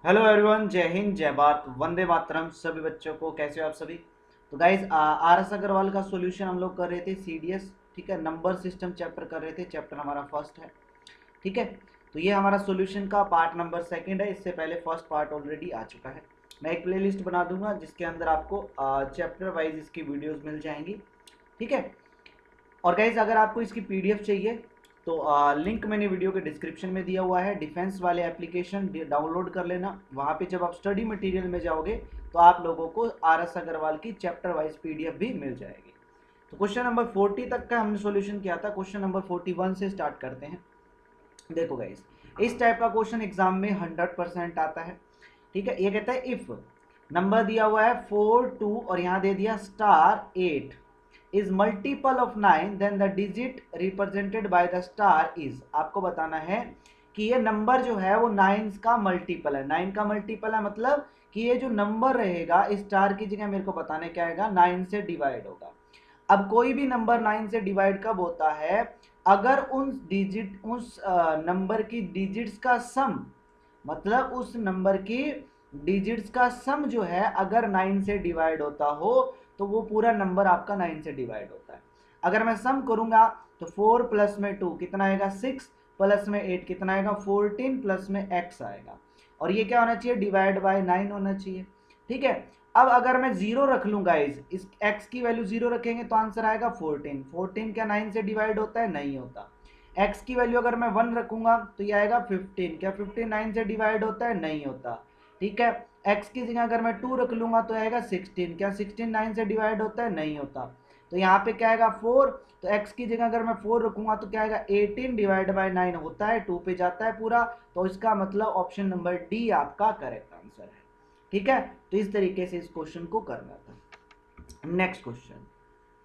Hello everyone, जय हिंद, जय भारत, वंदे मातरम। सभी बच्चों को कैसे हो आप सभी। तो गाइज आर एस अग्रवाल का सॉल्यूशन हम लोग कर रहे थे सीडीएस। ठीक है, नंबर सिस्टम चैप्टर कर रहे थे। चैप्टर हमारा फर्स्ट है। ठीक है, तो ये हमारा सॉल्यूशन का पार्ट नंबर सेकंड है। इससे पहले फर्स्ट पार्ट ऑलरेडी आ चुका है। मैं एक प्लेलिस्ट बना दूंगा जिसके अंदर आपको चैप्टर वाइज इसकी वीडियोस मिल जाएंगी। ठीक है, और गाइज अगर आपको इसकी पीडीएफ चाहिए तो लिंक मैंने वीडियो के डिस्क्रिप्शन में दिया हुआ है। डिफेंस वाले एप्लीकेशन डाउनलोड कर लेना। वहाँ पे जब आप स्टडी मटेरियल में जाओगे तो आप लोगों को आर एस अग्रवाल की चैप्टर वाइज पीडीएफ भी मिल जाएगी। तो क्वेश्चन नंबर 40 तक का हमने सॉल्यूशन किया था। क्वेश्चन नंबर 41 से स्टार्ट करते हैं। देखो गाइज, इस टाइप का क्वेश्चन एग्जाम में 100% आता है। ठीक है, ये कहता है इफ नंबर दिया हुआ है 4 2 और यहाँ दे दिया star 8 is multiple of 9 then the digit represented by the star is। आपको बताना है कि ये नंबर जो है वो 9 का मल्टीपल है। 9 का मल्टीपल है मतलब कि ये जो नंबर रहेगा स्टार की जगह मेरे को बताने क्या आएगा, 9 से डिवाइड होगा। अब कोई भी नंबर 9 से डिवाइड कब होता है, अगर उस नंबर की डिजिट्स का सम, मतलब उस नंबर की डिजिट्स का सम जो है अगर 9 से डिवाइड होता हो तो वो पूरा नंबर आपका 9 से डिवाइड होता है। अगर मैं सम करूंगा तो 4 प्लस में 2 कितना आएगा 6, प्लस में 8 कितना आएगा 14, प्लस में x आएगा। और ये क्या होना चाहिए, डिवाइड बाय 9 होना चाहिए। ठीक है, अब अगर मैं 0 रख लूंगा, इस x की वैल्यू 0 रखेंगे तो आंसर आएगा 14। 14 क्या 9 से डिवाइड होता है, नहीं होता। x की वैल्यू अगर मैं 1 रखूंगा तो ये आएगा 15। क्या 15 9 से डिवाइड होता है, नहीं होता। ठीक है, x की जगह अगर मैं 2 रख लूंगा तो आएगा 16। क्या 16 9 से डिवाइड होता है, नहीं होता। तो यहाँ पे क्या आएगा 4। तो x की जगह अगर मैं 4 रखूंगा तो क्या आएगा 18 डिवाइड बाय 9 होता है, 2 पे जाता है पूरा। तो इसका मतलब ऑप्शन नंबर डी आपका करेक्ट आंसर है। ठीक है, तो इस तरीके से इस क्वेश्चन को करना था। Next question,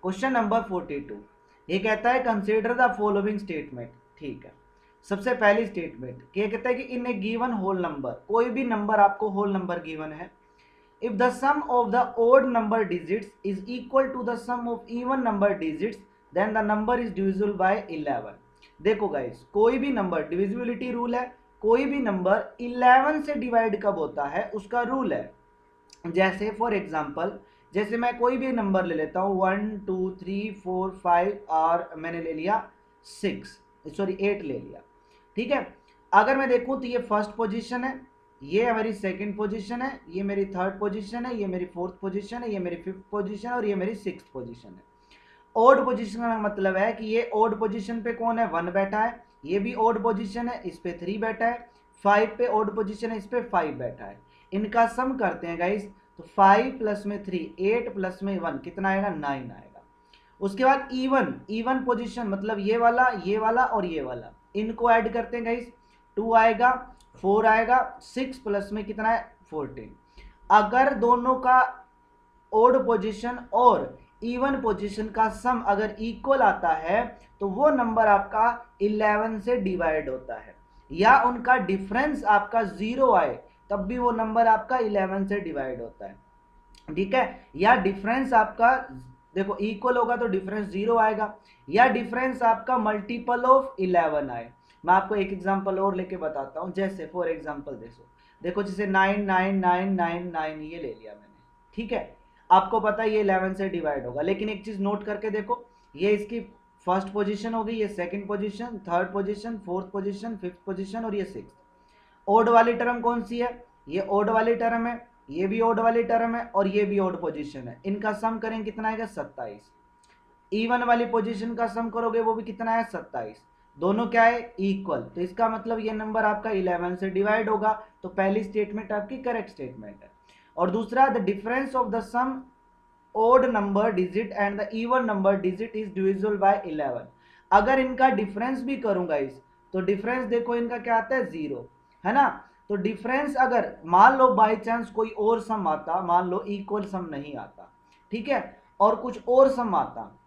question number 42। ये कहता है कंसीडर द फॉलोइंग स्टेटमेंट। ठीक है, सबसे पहली स्टेटमेंट क्या कहता है कि in a given whole number, कोई भी नंबर आपको होल नंबर गिवन है, if the sum of the odd number digits is equal to the sum of even number digits then the number is divisible by 11। देखो guys, कोई भी number, divisibility rule है, कोई भी number 11 से divide कब होता है उसका रूल है। जैसे फॉर एग्जाम्पल, जैसे मैं कोई भी नंबर ले लेता हूँ 1 2 3 4 5 और मैंने ले लिया 6, सॉरी 8 ले लिया। ठीक है, अगर मैं देखूं तो ये फर्स्ट पोजीशन है, ये हमारी सेकंड पोजीशन है, ये मेरी थर्ड पोजीशन है, ये मेरी फोर्थ पोजीशन है, ये मेरी फिफ्थ पोजीशन है और ये मेरी सिक्स्थ पोजीशन है। ओड पोजीशन का मतलब है कि ये ओड पोजीशन पे कौन है, 1 बैठा है। ये भी ओड पोजीशन है, इस पे 3 बैठा है। 5 पे ओड पोजीशन है, इस पे 5 बैठा है। इनका सम करते हैं गाइस, तो 5 प्लस में 3 8 प्लस में 1 कितना आएगा 9 आएगा। उसके बाद इवन, इवन पोजीशन मतलब ये वाला और ये वाला, इनको ऐड करते हैं गाइस, 2 आएगा 4 आएगा, 6 प्लस में कितना है 14। अगर दोनों का ओड पोजीशन और इवन पोजीशन का सम अगर इक्वल आता है तो वो नंबर आपका 11 से डिवाइड होता है, या उनका डिफरेंस आपका 0 आए तब भी वो नंबर आपका 11 से डिवाइड होता है। ठीक है, या डिफरेंस आपका देखो इक्वल होगा तो डिफरेंस 0 आएगा, या डिफरेंस आपका मल्टीपल ऑफ 11 आए। मैं आपको एक एग्जांपल और लेके बताता हूं। जैसे फॉर एग्जांपल देखो जैसे 9 9 9 9 9 ये ले लिया मैंने। ठीक है, आपको पता है ये 11 से डिवाइड होगा, लेकिन एक चीज नोट करके देखो, ये इसकी फर्स्ट पोजीशन होगी, ये second position, third position, fourth position, fifth position और ये सिक्स्थ। ओड वाली टर्म कौन सी है, ये ओड वाली टर्म है, ये भी ओड वाली टर्म है और ये भी ओड पोजीशन है। इनका सम करेंगे कितना आएगा 27। इवन वाली पोजीशन का सम करोगे वो भी कितना है 27। दोनों क्या है इक्वल, तो इसका मतलब ये नंबर आपका 11 से डिवाइड होगा। तो पहली स्टेटमेंट आपकी करेक्ट स्टेटमेंट है। और दूसरा, the difference of the sum odd number digit and the even number digit is divisible by 11। अगर इनका डिफरेंस भी करूंगा तो डिफरेंस देखो इनका क्या आता है 0, है ना। तो डिफरेंस अगर मान लो बाय चांस कोई और सम आता, मान लो इक्वल सम नहीं आता, ठीक है, और कुछ और सम आता,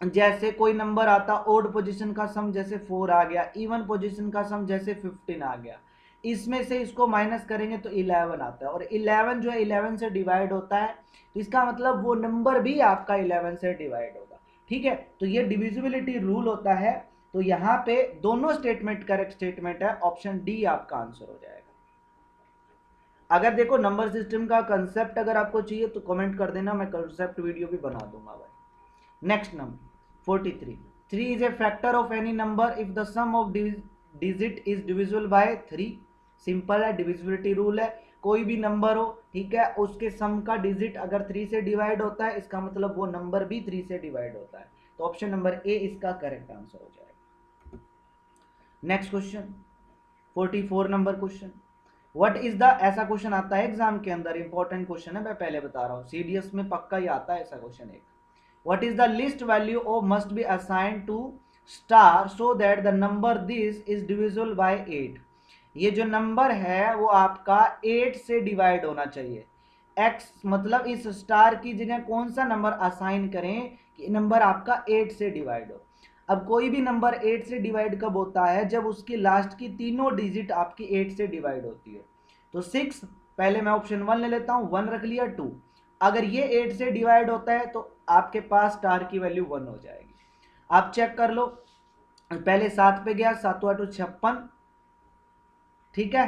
जैसे कोई नंबर आता ओड पोजीशन का सम जैसे 4 आ गया, इवन पोजीशन का सम जैसे 15 आ गया, इसमें से इसको माइनस करेंगे तो 11 आता है। और 11 जो है 11 से डिवाइड होता है, तो इसका मतलब वो नंबर भी आपका 11 से डिवाइड होगा। ठीक है, तो ये डिविजिबिलिटी रूल होता है। तो यहाँ पे दोनों स्टेटमेंट करेक्ट स्टेटमेंट है, ऑप्शन डी आपका आंसर हो जाएगा। अगर देखो नंबर सिस्टम का कंसेप्ट अगर आपको चाहिए तो कमेंट कर देना, मैं कंसेप्ट वीडियो भी बना दूंगा भाई। Next number 43, 3 is a factor of any number if the sum of digit is divisible by 3। Simple है, डिविजिबिलिटी रूल है, कोई भी नंबर हो, ठीक है, उसके सम का डिजिट अगर 3 से डिवाइड होता है, इसका मतलब वो नंबर भी 3 से डिवाइड होता है। तो ऑप्शन नंबर ए इसका करेक्ट आंसर हो जाएगा। Next question 44 number question, what is the, ऐसा क्वेश्चन आता है एग्जाम के अंदर, इंपॉर्टेंट क्वेश्चन है, मैं पहले बता रहा हूँ, सीडीएस में पक्का ही आता है ऐसा क्वेश्चन एक। What is the least value of must be assigned to star so that the number this is divisible by 8। ये जो नंबर है वो आपका 8 से डिवाइड होना चाहिए। x मतलब इस स्टार की जगह कौन सा नंबर असाइन करें कि नंबर आपका 8 से डिवाइड हो। अब कोई भी नंबर 8 से डिवाइड कब होता है, जब उसकी लास्ट की तीनों डिजिट आपकी 8 से डिवाइड होती है। तो 6, पहले मैं ऑप्शन 1 ले लेता हूं, 1 रख लिया, 2, अगर ये 8 से डिवाइड होता है तो आपके पास स्टार की वैल्यू 1 हो जाएगी। आप चेक कर लो, पहले 7 पे गया, 7 8 56, ठीक है,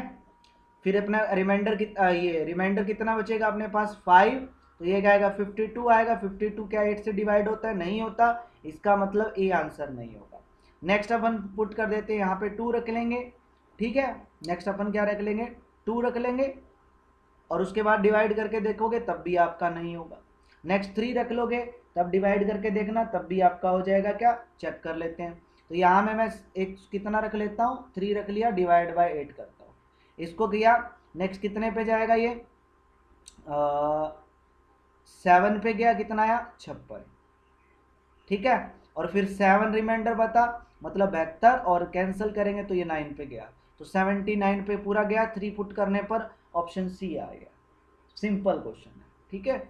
फिर अपना रिमाइंडर ये रिमाइंडर कितना बचेगा अपने पास 5, तो ये क्या आएगा 52 आएगा। 52 क्या 8 से डिवाइड होता है, नहीं होता, इसका मतलब ए आंसर नहीं होगा। नेक्स्ट अपन पुट कर देते हैं, यहाँ पे 2 रख लेंगे, ठीक है, नेक्स्ट अपन क्या रख लेंगे, 2 रख लेंगे, और उसके बाद डिवाइड करके देखोगे तब भी आपका नहीं होगा। नेक्स्ट 3 रख लोगे, तब डिवाइड करके देखना तब भी आपका हो जाएगा, क्या, चेक कर लेते हैं। तो यहाँ में मैं एक कितना रख लेता हूँ, 3 रख लिया, डिवाइड बाय 8 करता हूँ, इसको किया, नेक्स्ट कितने पे जाएगा ये 7 पे गया, कितना आया 56, ठीक है, और फिर 7 रिमाइंडर बता मतलब 72, और कैंसिल करेंगे तो ये 9 पे गया, तो 79 पे पूरा गया, 3 पुट करने पर ऑप्शन सी आ गया। सिंपल क्वेश्चन है, ठीक है।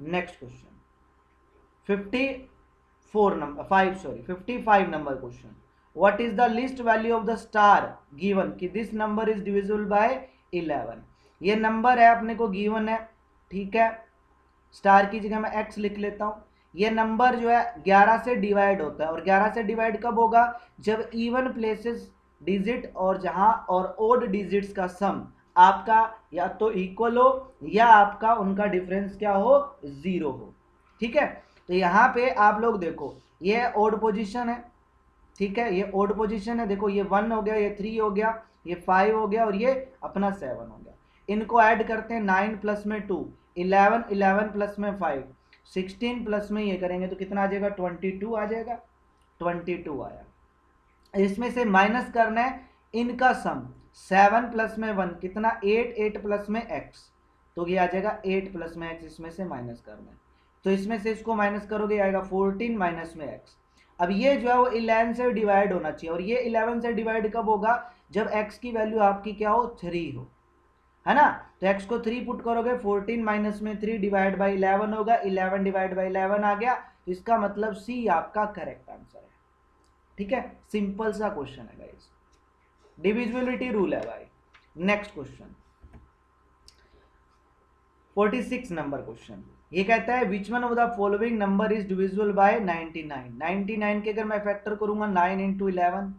Next question 55 number question, what is the least value of the star given कि this number is divisible by 11। ये नंबर है अपने को गिवन है, ठीक है, स्टार की जगह मैं x लिख लेता हूं। ये नंबर जो है 11 से डिवाइड होता है, और 11 से डिवाइड कब होगा, जब इवन प्लेसेस डिजिट और जहां और ओड डिजिट्स का सम आपका या तो इक्वल हो या आपका उनका डिफरेंस क्या हो, 0 हो, ठीक है। तो यहाँ पे आप लोग देखो, ये ओड पोजीशन है, ठीक है, ये ओड पोजीशन है, देखो ये 1 हो गया, ये 3 हो गया, ये 5 हो गया, और ये अपना 7 हो गया। इनको ऐड करते हैं, 9 प्लस में 2 11, 11 प्लस में 5 16, प्लस में ये करेंगे तो कितना आ जाएगा 22 आ जाएगा, 22 आया। इसमें से माइनस करना है इनका सम, 7 प्लस में 1 कितना 8, 8 प्लस में x, तो ये आ जाएगा 8 प्लस में x, इसमें से माइनस करना है, तो इसमें से इसको माइनस करोगे आएगा 14 माइनस में x। अब ये जो है वो 11 से डिवाइड होना चाहिए, और ये 11 से डिवाइड कब होगा, जब x की वैल्यू आपकी क्या हो 3 हो, है ना। तो x को 3 पुट करोगे, 14 माइनस में 3 डिवाइड बाई 11 होगा, 11 डिवाइड बाई 11 आ गया, तो इसका मतलब सी आपका करेक्ट आंसर है, ठीक है। सिंपल सा क्वेश्चन है गाइस, डिविजिबिलिटी रूल है भाई। नेक्स्ट क्वेश्चन 46 नंबर क्वेश्चन, ये कहता है विच one of the following number is divisible bye 99। 99 के अगर मैं फैक्टर करूंगा 9 इंटू 11,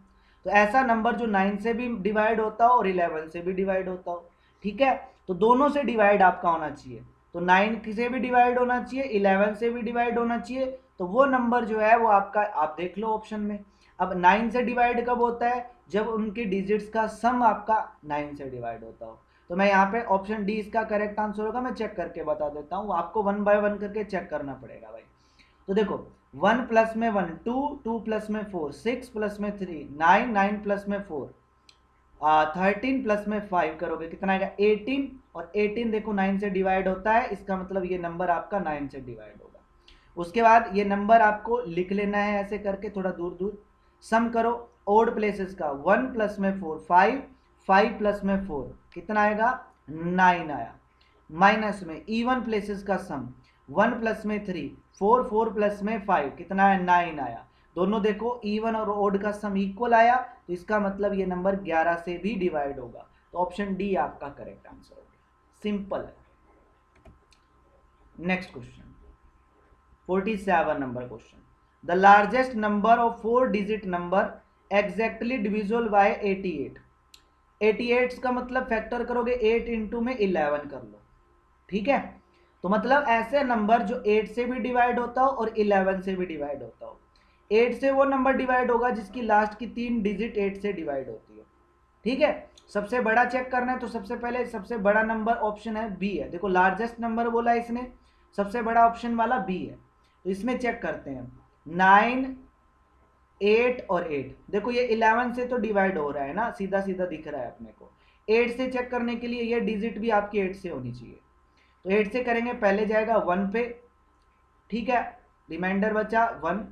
तो ऐसा नंबर जो 9 से भी डिवाइड होता हो और 11 से भी डिवाइड होता हो, ठीक है, तो दोनों से डिवाइड आपका होना चाहिए, तो 9 से भी डिवाइड होना चाहिए, 11 से भी डिवाइड होना चाहिए, तो वो नंबर जो है वो आपका, आप देख लो ऑप्शन में। अब 9 से डिवाइड कब होता है, जब उनके डिजिट्स का सम आपका 9 से डिवाइड होता हो, तो मैं यहाँ पे ऑप्शन डी इसका करेक्ट आंसर होगा। मैं चेक करके बता देता हूँ, आपको 1 बाय 1 करके चेक करना पड़ेगा भाई। तो देखो 1 प्लस में 1 2, 2 प्लस में 4 6, प्लस में 3 9, 9 प्लस में 4 13, प्लस में 5 करोगे कितना आएगा 18, और 18 देखो 9 से डिवाइड होता है, इसका मतलब ये नंबर आपका 9 से डिवाइड होगा। उसके बाद ये नंबर आपको लिख लेना है ऐसे करके, थोड़ा दूर दूर सम करो ओड प्लेसेस का, 1 प्लस में 4 5, 5 प्लस में 4 कितना आएगा 9 आया, माइनस में इवन प्लेसेस का सम 1 प्लस में 3 4, 4 प्लस में 5 कितना है 9 आया। दोनों देखो इवन और ओड का सम इक्वल आया, तो इसका मतलब ये नंबर 11 से भी डिवाइड होगा, तो ऑप्शन डी आपका करेक्ट आंसर होगा। सिंपल है। Next question 47 number question, the largest number of 4 digit number exactly divisible bye 88। 88 का मतलब फैक्टर करोगे 8 इंटू में 11 कर लो, ठीक है। तो मतलब ऐसे नंबर जो 8 से भी डिवाइड होता हो और 11 से भी डिवाइड होता हो। 8 से वो नंबर डिवाइड होगा जिसकी लास्ट की 3 डिजिट 8 से डिवाइड होती है, ठीक है। सबसे बड़ा चेक करना है तो सबसे पहले सबसे बड़ा नंबर ऑप्शन है बी है, देखो लार्जेस्ट नंबर बोला इसने, सबसे बड़ा ऑप्शन वाला बी है। तो इसमें चेक करते हैं 9, 8 और 8, देखो ये 11 से तो डिवाइड हो रहा है ना, सीधा सीधा दिख रहा है अपने को। 8 से चेक करने के लिए ये डिजिट भी आपकी 8 से होनी चाहिए, तो 8 से करेंगे, पहले जाएगा 1 पे, ठीक है, रिमाइंडर बचा 1,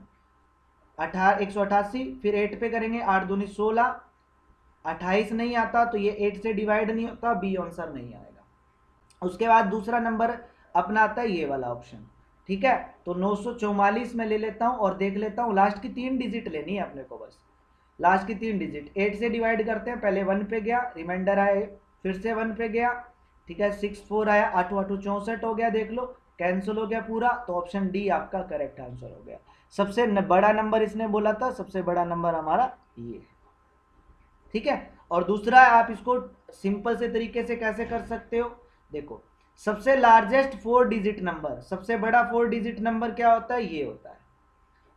188, फिर 8 पे करेंगे, 8 दूनी 16, 28 नहीं आता तो ये 8 से डिवाइड नहीं होता, बी आंसर नहीं आएगा। उसके बाद दूसरा नंबर अपना आता है ये वाला ऑप्शन, ठीक है। तो 944 में ले लेता हूँ और देख लेता हूँ, लास्ट की 3 डिजिट लेनी है अपने को, बस लास्ट की 3 डिजिट 8 से डिवाइड करते हैं, पहले 1 पे गया, रिमाइंडर आए, फिर से 1 पे गया, ठीक है, 6 4 आया, 8 8 64 हो गया, देख लो कैंसिल हो गया पूरा, तो ऑप्शन डी आपका करेक्ट आंसर हो गया। सबसे बड़ा नंबर इसने बोला था, सबसे बड़ा नंबर हमारा ये है, ठीक है। और दूसरा आप इसको सिंपल से तरीके से कैसे कर सकते हो, देखो सबसे लार्जेस्ट 4 डिजिट नंबर, सबसे बड़ा 4 डिजिट नंबर क्या होता है, ये होता है,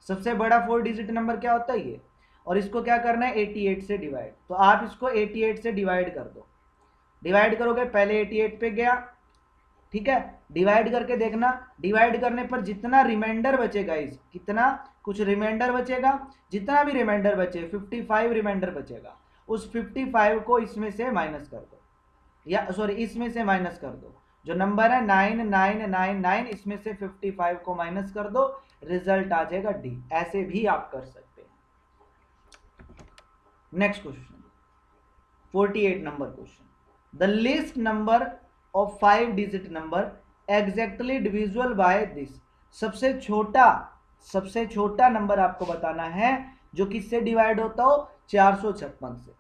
सबसे बड़ा 4 डिजिट नंबर क्या होता है ये, और इसको क्या करना है 88 से डिवाइड, तो आप इसको 88 से डिवाइड कर दो, डिवाइड करोगे, पहले 88 पे गया, ठीक है, डिवाइड करके देखना, डिवाइड करने पर जितना रिमाइंडर बचेगा, इस कितना कुछ रिमाइंडर बचेगा, जितना भी रिमाइंडर बचे 55 रिमाइंडर बचेगा, उस 55 को इसमें से माइनस कर दो, या सॉरी इसमें से माइनस कर दो, जो नंबर है 9999, इसमें से 55 को माइनस कर दो, रिजल्ट आ जाएगा डी। ऐसे भी आप कर सकते हैं। Next question 48 number question, the list number of 5 digit number exactly divisible by this, सबसे छोटा नंबर आपको बताना है जो किससे डिवाइड होता हो, 456 से।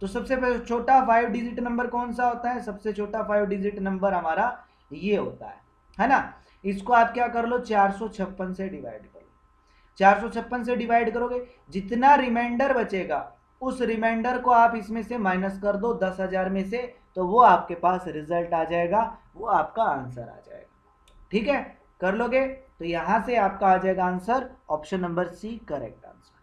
तो सबसे छोटा 5 डिजिट नंबर कौन सा होता है, सबसे छोटा 5 डिजिट नंबर हमारा ये होता है ना। इसको आप क्या कर लो, 456 से डिवाइड कर लो, 456 से डिवाइड करोगे, जितना रिमाइंडर बचेगा उस रिमाइंडर को आप इसमें से माइनस कर दो 10,000 में से, तो वो आपके पास रिजल्ट आ जाएगा, वो आपका आंसर आ जाएगा, ठीक है। कर लोगे तो यहां से आपका आ जाएगा answer option number C correct answer,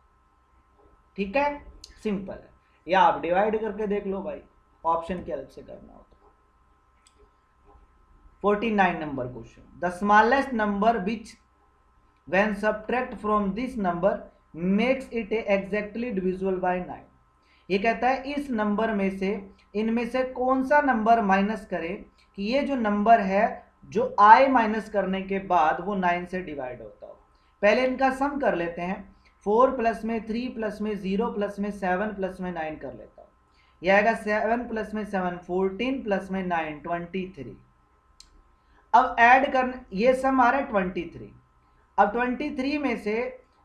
ठीक है, सिंपल है। या आप डिवाइड करके देख लो भाई, ऑप्शन के हेल्प से करना हो तो। 49 number question, the smallest number which when subtract from this number makes it exactly divisible bye 9। ये कहता है इस नंबर में से इनमें से कौन सा नंबर माइनस करें कि ये जो नंबर है जो i माइनस करने के बाद वो 9 से डिवाइड होता हो। पहले इनका सम कर लेते हैं, 4 प्लस में 3 प्लस में 0 प्लस में 7 प्लस में 9 कर लेता हूँ, यह आएगा 7 प्लस में 7 14 प्लस में 9 23। अब ऐड करने, ये सम आ रहा है 23, अब 23 में से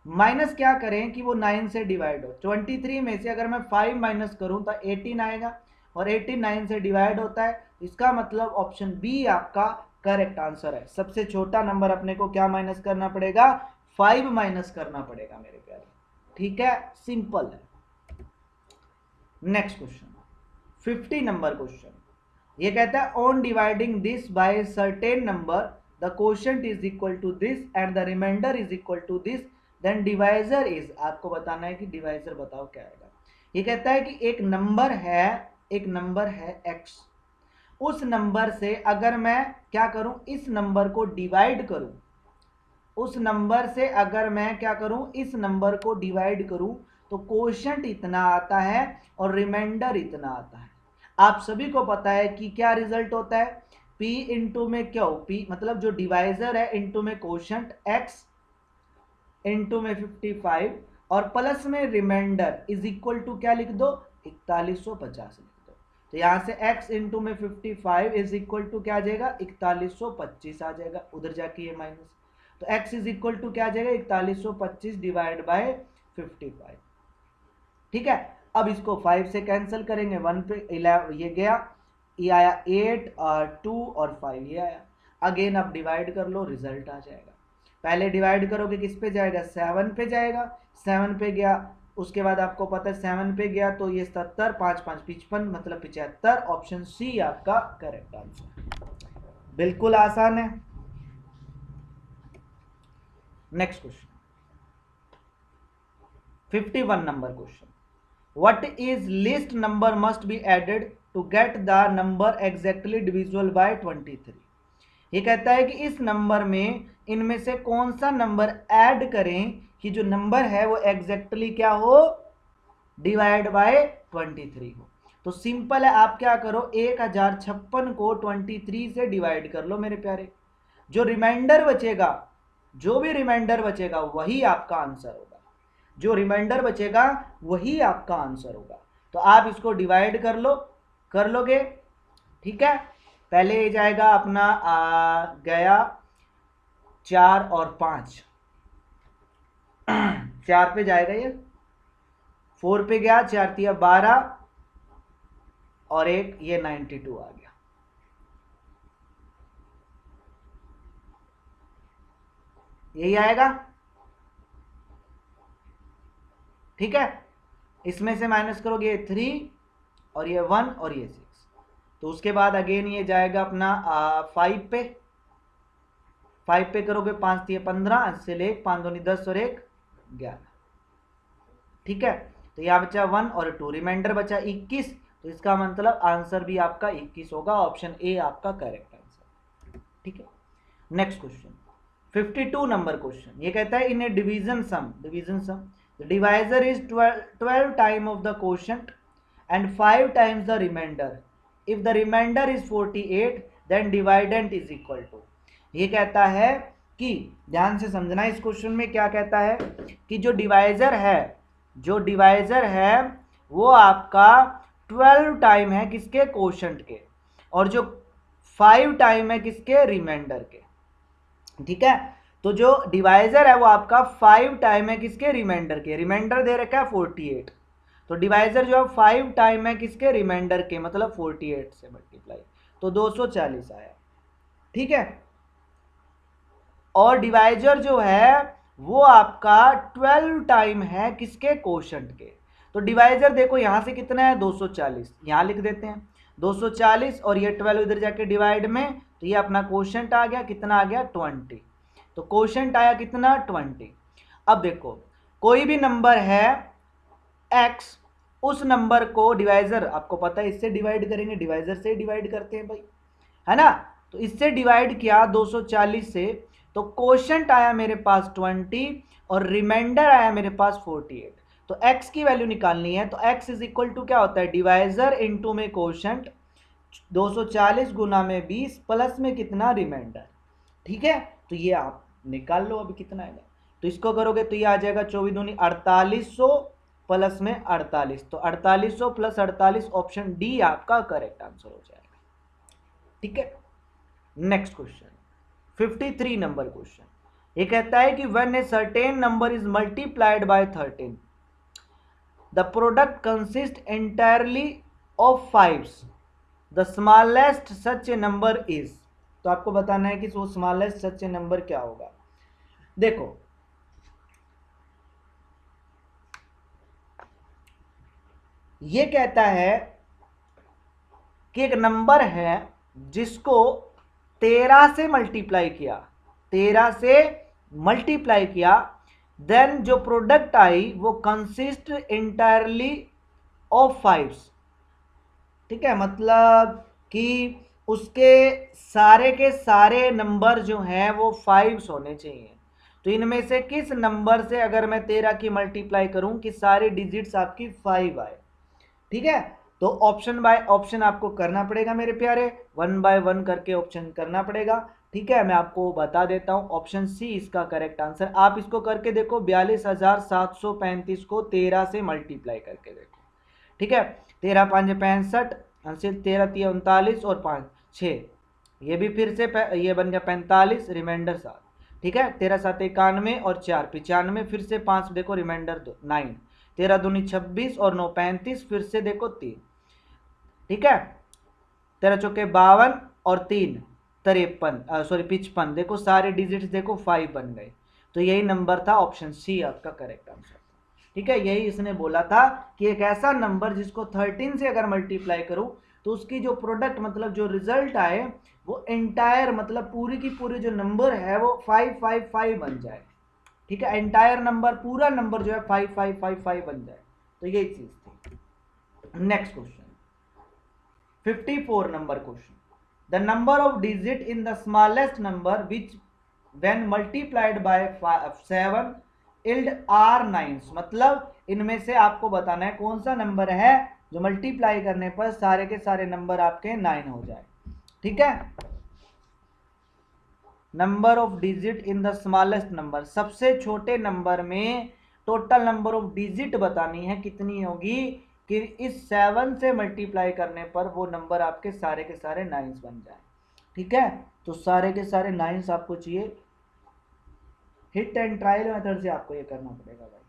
माइनस क्या करें कि वो 9 से डिवाइड हो, 23 में से अगर मैं 5 माइनस करूं तो 18 आएगा, और 18 9 से डिवाइड होता है, इसका मतलब ऑप्शन बी आपका करेक्ट आंसर है। सबसे छोटा नंबर अपने को क्या माइनस करना पड़ेगा, 5 माइनस करना पड़ेगा मेरे प्यारे, ठीक है, सिंपल है। नेक्स्ट क्वेश्चन 50 नंबर क्वेश्चन, ये कहता है on dividing this by certain number the quotient is equal to this and the remainder is equal to this, then divisor is, आपको बताना है कि डिवाइजर बताओ क्या आएगा। ये कहता है कि एक नंबर है x, उस नंबर से अगर मैं क्या करूं, इस नंबर को डिवाइड करूं, उस नंबर से अगर मैं क्या करूं, इस नंबर को डिवाइड करूं, तो क्वोशिएंट इतना आता है और रिमाइंडर इतना आता है। आप सभी को पता है कि क्या रिजल्ट होता है, p इंटू में क्या हो, p मतलब जो डिवाइजर है इंटू में क्वोशिएंट x इंटू में 55 और प्लस में रिमाइंडर इज इक्वल टू क्या लिख दो, 4150 लिख दो। तो यहां से x इंटू में 55 इज इक्वल टू क्या आ जाएगा, 4125 आ जाएगा, उधर जाके ये माइनस, तो x इज इक्वल टू क्या आ जाएगा, 4125 डिवाइड बाय 55, ठीक है। अब इसको 5 से कैंसिल करेंगे, 1 पे 11 ये गया, ये आया 8 और 2 और 5 ये आया, अगेन अब डिवाइड कर लो, रिजल्ट आ जाएगा। पहले डिवाइड करोगे किस पे जाएगा, 7 पे जाएगा, 7 पे गया उसके बाद आपको पता है 7 पे गया तो ये 70, 5 5 55 मतलब 75। ऑप्शन सी आपका करेक्ट आंसर। बिल्कुल आसान है। Next question 51 number question, what is least number must be added to get the number exactly divisible by 23। ये कहता है कि इस नंबर में इनमें से कौन सा नंबर ऐड करें कि जो नंबर है वो एग्जैक्टली क्या हो, डिवाइड बाय 23 हो। तो सिंपल है, आप क्या करो 1056 को 23 से डिवाइड कर लो मेरे प्यारे। जो रिमाइंडर बचेगा, जो भी रिमाइंडर बचेगा वही आपका आंसर होगा, जो रिमाइंडर बचेगा वही आपका आंसर होगा। तो आप इसको डिवाइड कर लो, कर लोगे, ठीक है। पहले ये जाएगा अपना गया 4 और 5 4 पे जाएगा ये, 4 पे गया, 4 तिया 12 और एक ये 92 आ गया। यही आएगा, ठीक है। इसमें से माइनस करोगे ये 3 और ये 1 और ये 6। तो उसके बाद अगेन ये जाएगा अपना 5 पे, 5 पे करोगे 5 तिया 15 से ले 5 दूनी 10 और 1 11, ठीक है। तो यहाँ बचा 1 और 2, रिमाइंडर बचा 21। तो इसका मतलब आंसर भी आपका 21 होगा, ऑप्शन ए आपका करेक्ट आंसर, ठीक है। नेक्स्ट क्वेश्चन 52 नंबर क्वेश्चन, ये कहता है in a division sum, the divisor is 12 time of the quotient and 5 times the remainder. If the remainder is 48 then dividend is equal to. ये कहता है कि ध्यान से समझना, इस क्वेश्चन में क्या कहता है कि जो डिवाइजर है वो आपका 12 टाइम है किसके, क्वोशंट के, और जो 5 टाइम है किसके, रिमाइंडर के, ठीक है। तो जो डिवाइजर है वो आपका 5 टाइम है किसके, रिमाइंडर के, रिमाइंडर दे रखा है 48। तो डिवाइजर जो है 5 टाइम है किसके, रिमाइंडर के, मतलब 48 से मल्टीप्लाई, तो 240 आया, ठीक है। और डिवाइजर जो है वो आपका 12 टाइम है किसके, क्वोशंट के। तो डिवाइजर देखो यहां से कितना है 240, यहां लिख देते हैं 240 और ये 12 इधर जाके डिवाइड में, तो ये अपना क्वोशंट आ गया, कितना आ गया 20। तो क्वोशंट आया कितना 20। अब देखो कोई भी नंबर है x, उस नंबर को डिवाइजर आपको पता है इससे डिवाइड करेंगे, डिवाइजर से डिवाइड करते हैं भाई, है ना। तो इससे डिवाइड किया 240 से, तो क्वोशंट आया मेरे पास 20 और रिमाइंडर आया मेरे पास 48। तो x की वैल्यू निकालनी है, तो x इज इक्वल टू क्या होता है, डिवाइजर इनटू में क्वोशंट, 240 गुना में 20 प्लस में कितना, रिमाइंडर, ठीक है। तो ये आप निकाल लो अभी कितना आएगा। तो इसको करोगे तो ये आ जाएगा 24 दूनी 4800 प्लस में 48, तो 4800 प्लस 48, ऑप्शन डी आपका करेक्ट आंसर हो जाएगा, ठीक है। नेक्स्ट क्वेश्चन 53 नंबर क्वेश्चन, ये कहता है कि when a certain number is multiplied by 13 the product consist entirely of 5s, the smallest such A number is. तो आपको बताना है कि वो स्मॉलेस्ट सच ए नंबर क्या होगा। देखो ये कहता है कि एक नंबर है जिसको 13 से मल्टीप्लाई किया, 13 से मल्टीप्लाई किया, देन जो प्रोडक्ट आई वो कंसिस्ट इंटायरली ऑफ 5s, ठीक है। मतलब कि उसके सारे के सारे नंबर जो हैं वो 5s होने चाहिए। तो इनमें से किस नंबर से अगर मैं 13 की मल्टीप्लाई करूं कि सारे डिजिट्स आपकी 5 आए, ठीक है। तो ऑप्शन बाय ऑप्शन आपको करना पड़ेगा मेरे प्यारे, 1 बाय 1 करके ऑप्शन करना पड़ेगा, ठीक है। मैं आपको बता देता हूं, ऑप्शन सी इसका करेक्ट आंसर। आप इसको करके देखो, 42,735 को 13 से मल्टीप्लाई करके देखो, ठीक है। 13 5 65, 13 3 39 और 5 6, ये भी फिर से ये बन गया 45, रिमाइंडर 7, ठीक है। 13 7 91 और 4 95, फिर से 5 देखो रिमाइंडर 9, 13 दूनी 26 और 9 35, फिर से देखो 3, ठीक है। 13 चौके 52 और 3 53, देखो सारे डिजिट्स देखो 5 बन गए। तो यही नंबर था, ऑप्शन सी आपका करेक्ट आंसर, ठीक है, यही इसने बोला था कि एक ऐसा नंबर जिसको 13 से अगर मल्टीप्लाई करूं तो उसकी जो प्रोडक्ट मतलब जो रिजल्ट आए वो एंटायर मतलब पूरी की पूरी जो नंबर है वो 555 बन जाए। ठीक है, एंटायर नंबर पूरा नंबर जो है 5555 बन जाए। तो यही चीज थी। Next question 54 number question, the number of digit in the smallest number which when multiplied by 7 yield are nines. मतलब इनमें से आपको बताना है कौन सा नंबर है जो मल्टीप्लाई करने पर सारे के सारे नंबर आपके 9 हो जाए। ठीक है, number of digit in the smallest number, सबसे छोटे नंबर में टोटल नंबर ऑफ डिजिट बतानी है कितनी होगी कि इस 7 से मल्टीप्लाई करने पर वो नंबर आपके सारे के सारे 9 बन जाए। ठीक है, तो सारे के सारे 9 आपको चाहिए। हिट एंड ट्रायल मेथड से आपको ये करना पड़ेगा भाई।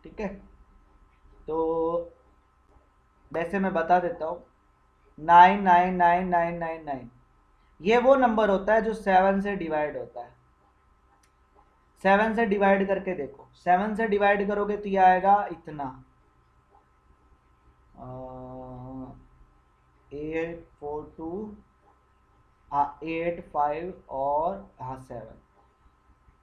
ठीक है, तो वैसे मैं बता देता हूँ 999999 ये वो नंबर होता है जो 7 से डिवाइड होता है। 7 से डिवाइड करके देखो, 7 से डिवाइड करोगे तो ये आएगा इतना 842 8 5 और 7।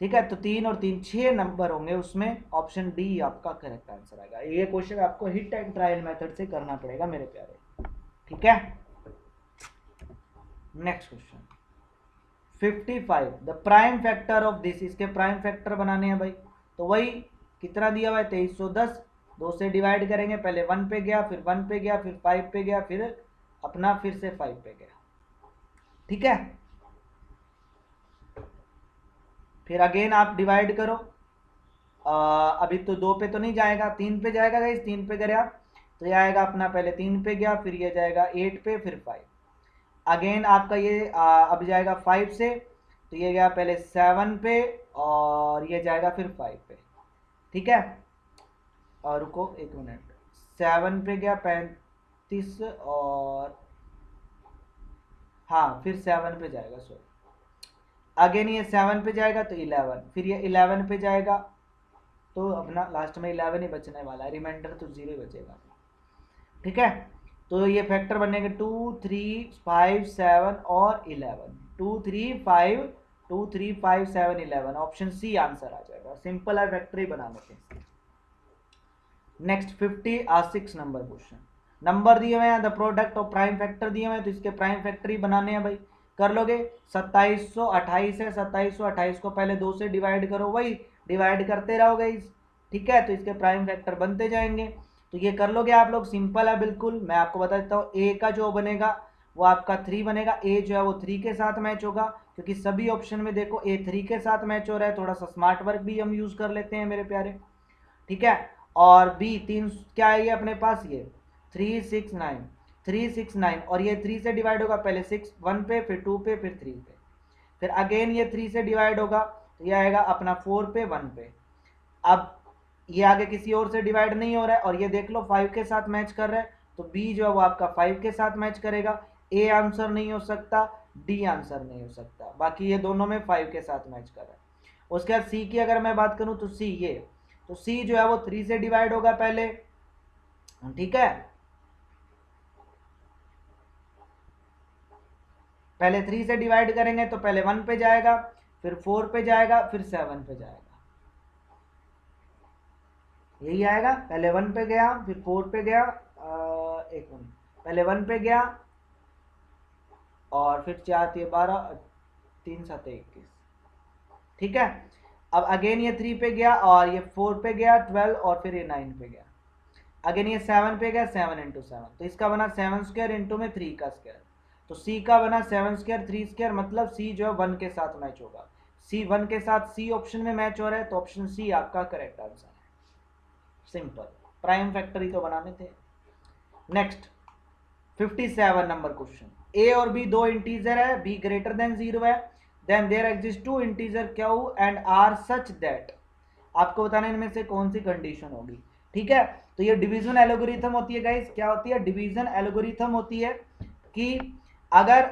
ठीक है, तो 3 और 3 6 नंबर होंगे उसमें, ऑप्शन डी आपका करेक्ट आंसर आएगा। ये क्वेश्चन आपको हिट एंड ट्रायल मेथड से करना पड़ेगा मेरे प्यारे। ठीक है, next question 55 the prime factor of this, इसके प्राइम फैक्टर बनाने हैं भाई। तो वही कितना दिया हुआ है 2310, 2 से डिवाइड करेंगे, पहले 1 पे गया, फिर 1 पे गया, फिर 5 पे गया, फिर अपना फिर से 5 पे गया। ठीक है, फिर अगेन आप डिवाइड करो। अभी तो 2 पे तो नहीं जाएगा, 3 पे जाएगा गाइस। 3 पे गया तो ये आएगा अपना, पहले 3 पे गया, फिर ये जाएगा 8 पे, फिर 5। अगेन आपका ये अब जाएगा 5 से, तो ये गया पहले 7 पे और ये जाएगा फिर 5 पे। ठीक है, और रुको 1 मिनट, 7 पे गया 35 और हाँ फिर 7 पे जाएगा, सॉरी अगेन ये 7 पे जाएगा तो 11, फिर ये 11 पे जाएगा तो अपना लास्ट में 11 ही बचने वाला है, रिमाइंडर तो 0 बचेगा। ठीक है, तो ये फैक्टर बनेंगे 2 3 5 7 और 11, 2 3 5 2 3 5 7 11, ऑप्शन सी आंसर आ जाएगा। सिंपल है, फैक्टर ही बनाने के। नेक्स्ट 56 नंबर क्वेश्चन, नंबर दिए हुए हैं, the product of prime factor दिए हुए हैं, तो इसके प्राइम फैक्टर ही बनाने हैं भाई। कर लोगे, 2728 है, 2728 को पहले 2 से डिवाइड करो, वही डिवाइड करते रहोगे इस। ठीक है, तो इसके प्राइम फैक्टर बनते जाएंगे, तो ये कर लोगे आप लोग, सिंपल है बिल्कुल। मैं आपको बता देता हूँ, ए का जो बनेगा वो आपका 3 बनेगा, ए जो है वो 3 के साथ मैच होगा, क्योंकि सभी ऑप्शन में देखो ए 3 के साथ मैच हो रहा है। थोड़ा सा स्मार्ट वर्क भी हम यूज कर लेते हैं मेरे प्यारे। ठीक है, और बी 3 क्या है ये अपने पास, ये 369 और ये 3 से डिवाइड होगा, पहले 6 1 पे, फिर 2 पे, फिर 3 पे, फिर अगेन ये 3 से डिवाइड होगा तो ये आएगा अपना 4 पे 1 पे। अब ये आगे किसी और से डिवाइड नहीं हो रहा है, और ये देख लो 5 के साथ मैच कर रहा है, तो बी जो है वो आपका 5 के साथ मैच करेगा। ए आंसर नहीं हो सकता, डी आंसर नहीं हो सकता, बाकी ये दोनों में 5 के साथ मैच कर रहा है। उसके बाद सी की अगर मैं बात करूं तो सी ये, तो सी जो है वो 3 से डिवाइड होगा पहले। ठीक है, पहले 3 से डिवाइड करेंगे तो पहले 1 पे जाएगा, फिर 4 पे जाएगा, फिर 7 पे जाएगा, यही आएगा। पहले 1 पे गया, फिर 4 पे गया, एक मिनट, पहले 1 पे गया और फिर 4 3 12 3 7 21। ठीक है, अब अगेन ये 3 पे गया और ये 4 पे गया 12 और फिर ये 9 पे गया, अगेन ये 7 पे गया 7 इंटू 7, तो इसका बना 7 स्क्वायर इंटू में 3 का स्क्वायर, तो सी का बना 7 स्क्वायर 3 स्क्वायर, मतलब सी जो है 1 के साथ मैच होगा। सी 1 के साथ सी ऑप्शन में मैच हो रहा है, तो ऑप्शन सी आपका करेक्ट आंसर है। सिंपल, प्राइम फैक्टर ही तो बनाने थे। नेक्स्ट 57 नंबर क्वेश्चन, ए और बी दो इंटीजर है, बी ग्रेटर देन 0 है, then there exist 2 integer Q and R such that, आपको बताना इनमें से कौन सी कंडीशन होगी। ठीक है, तो ये डिवीजन एल्गोरिथम होती है गाइस। क्या होती है? डिवीजन एल्गोरिथम होती है कि अगर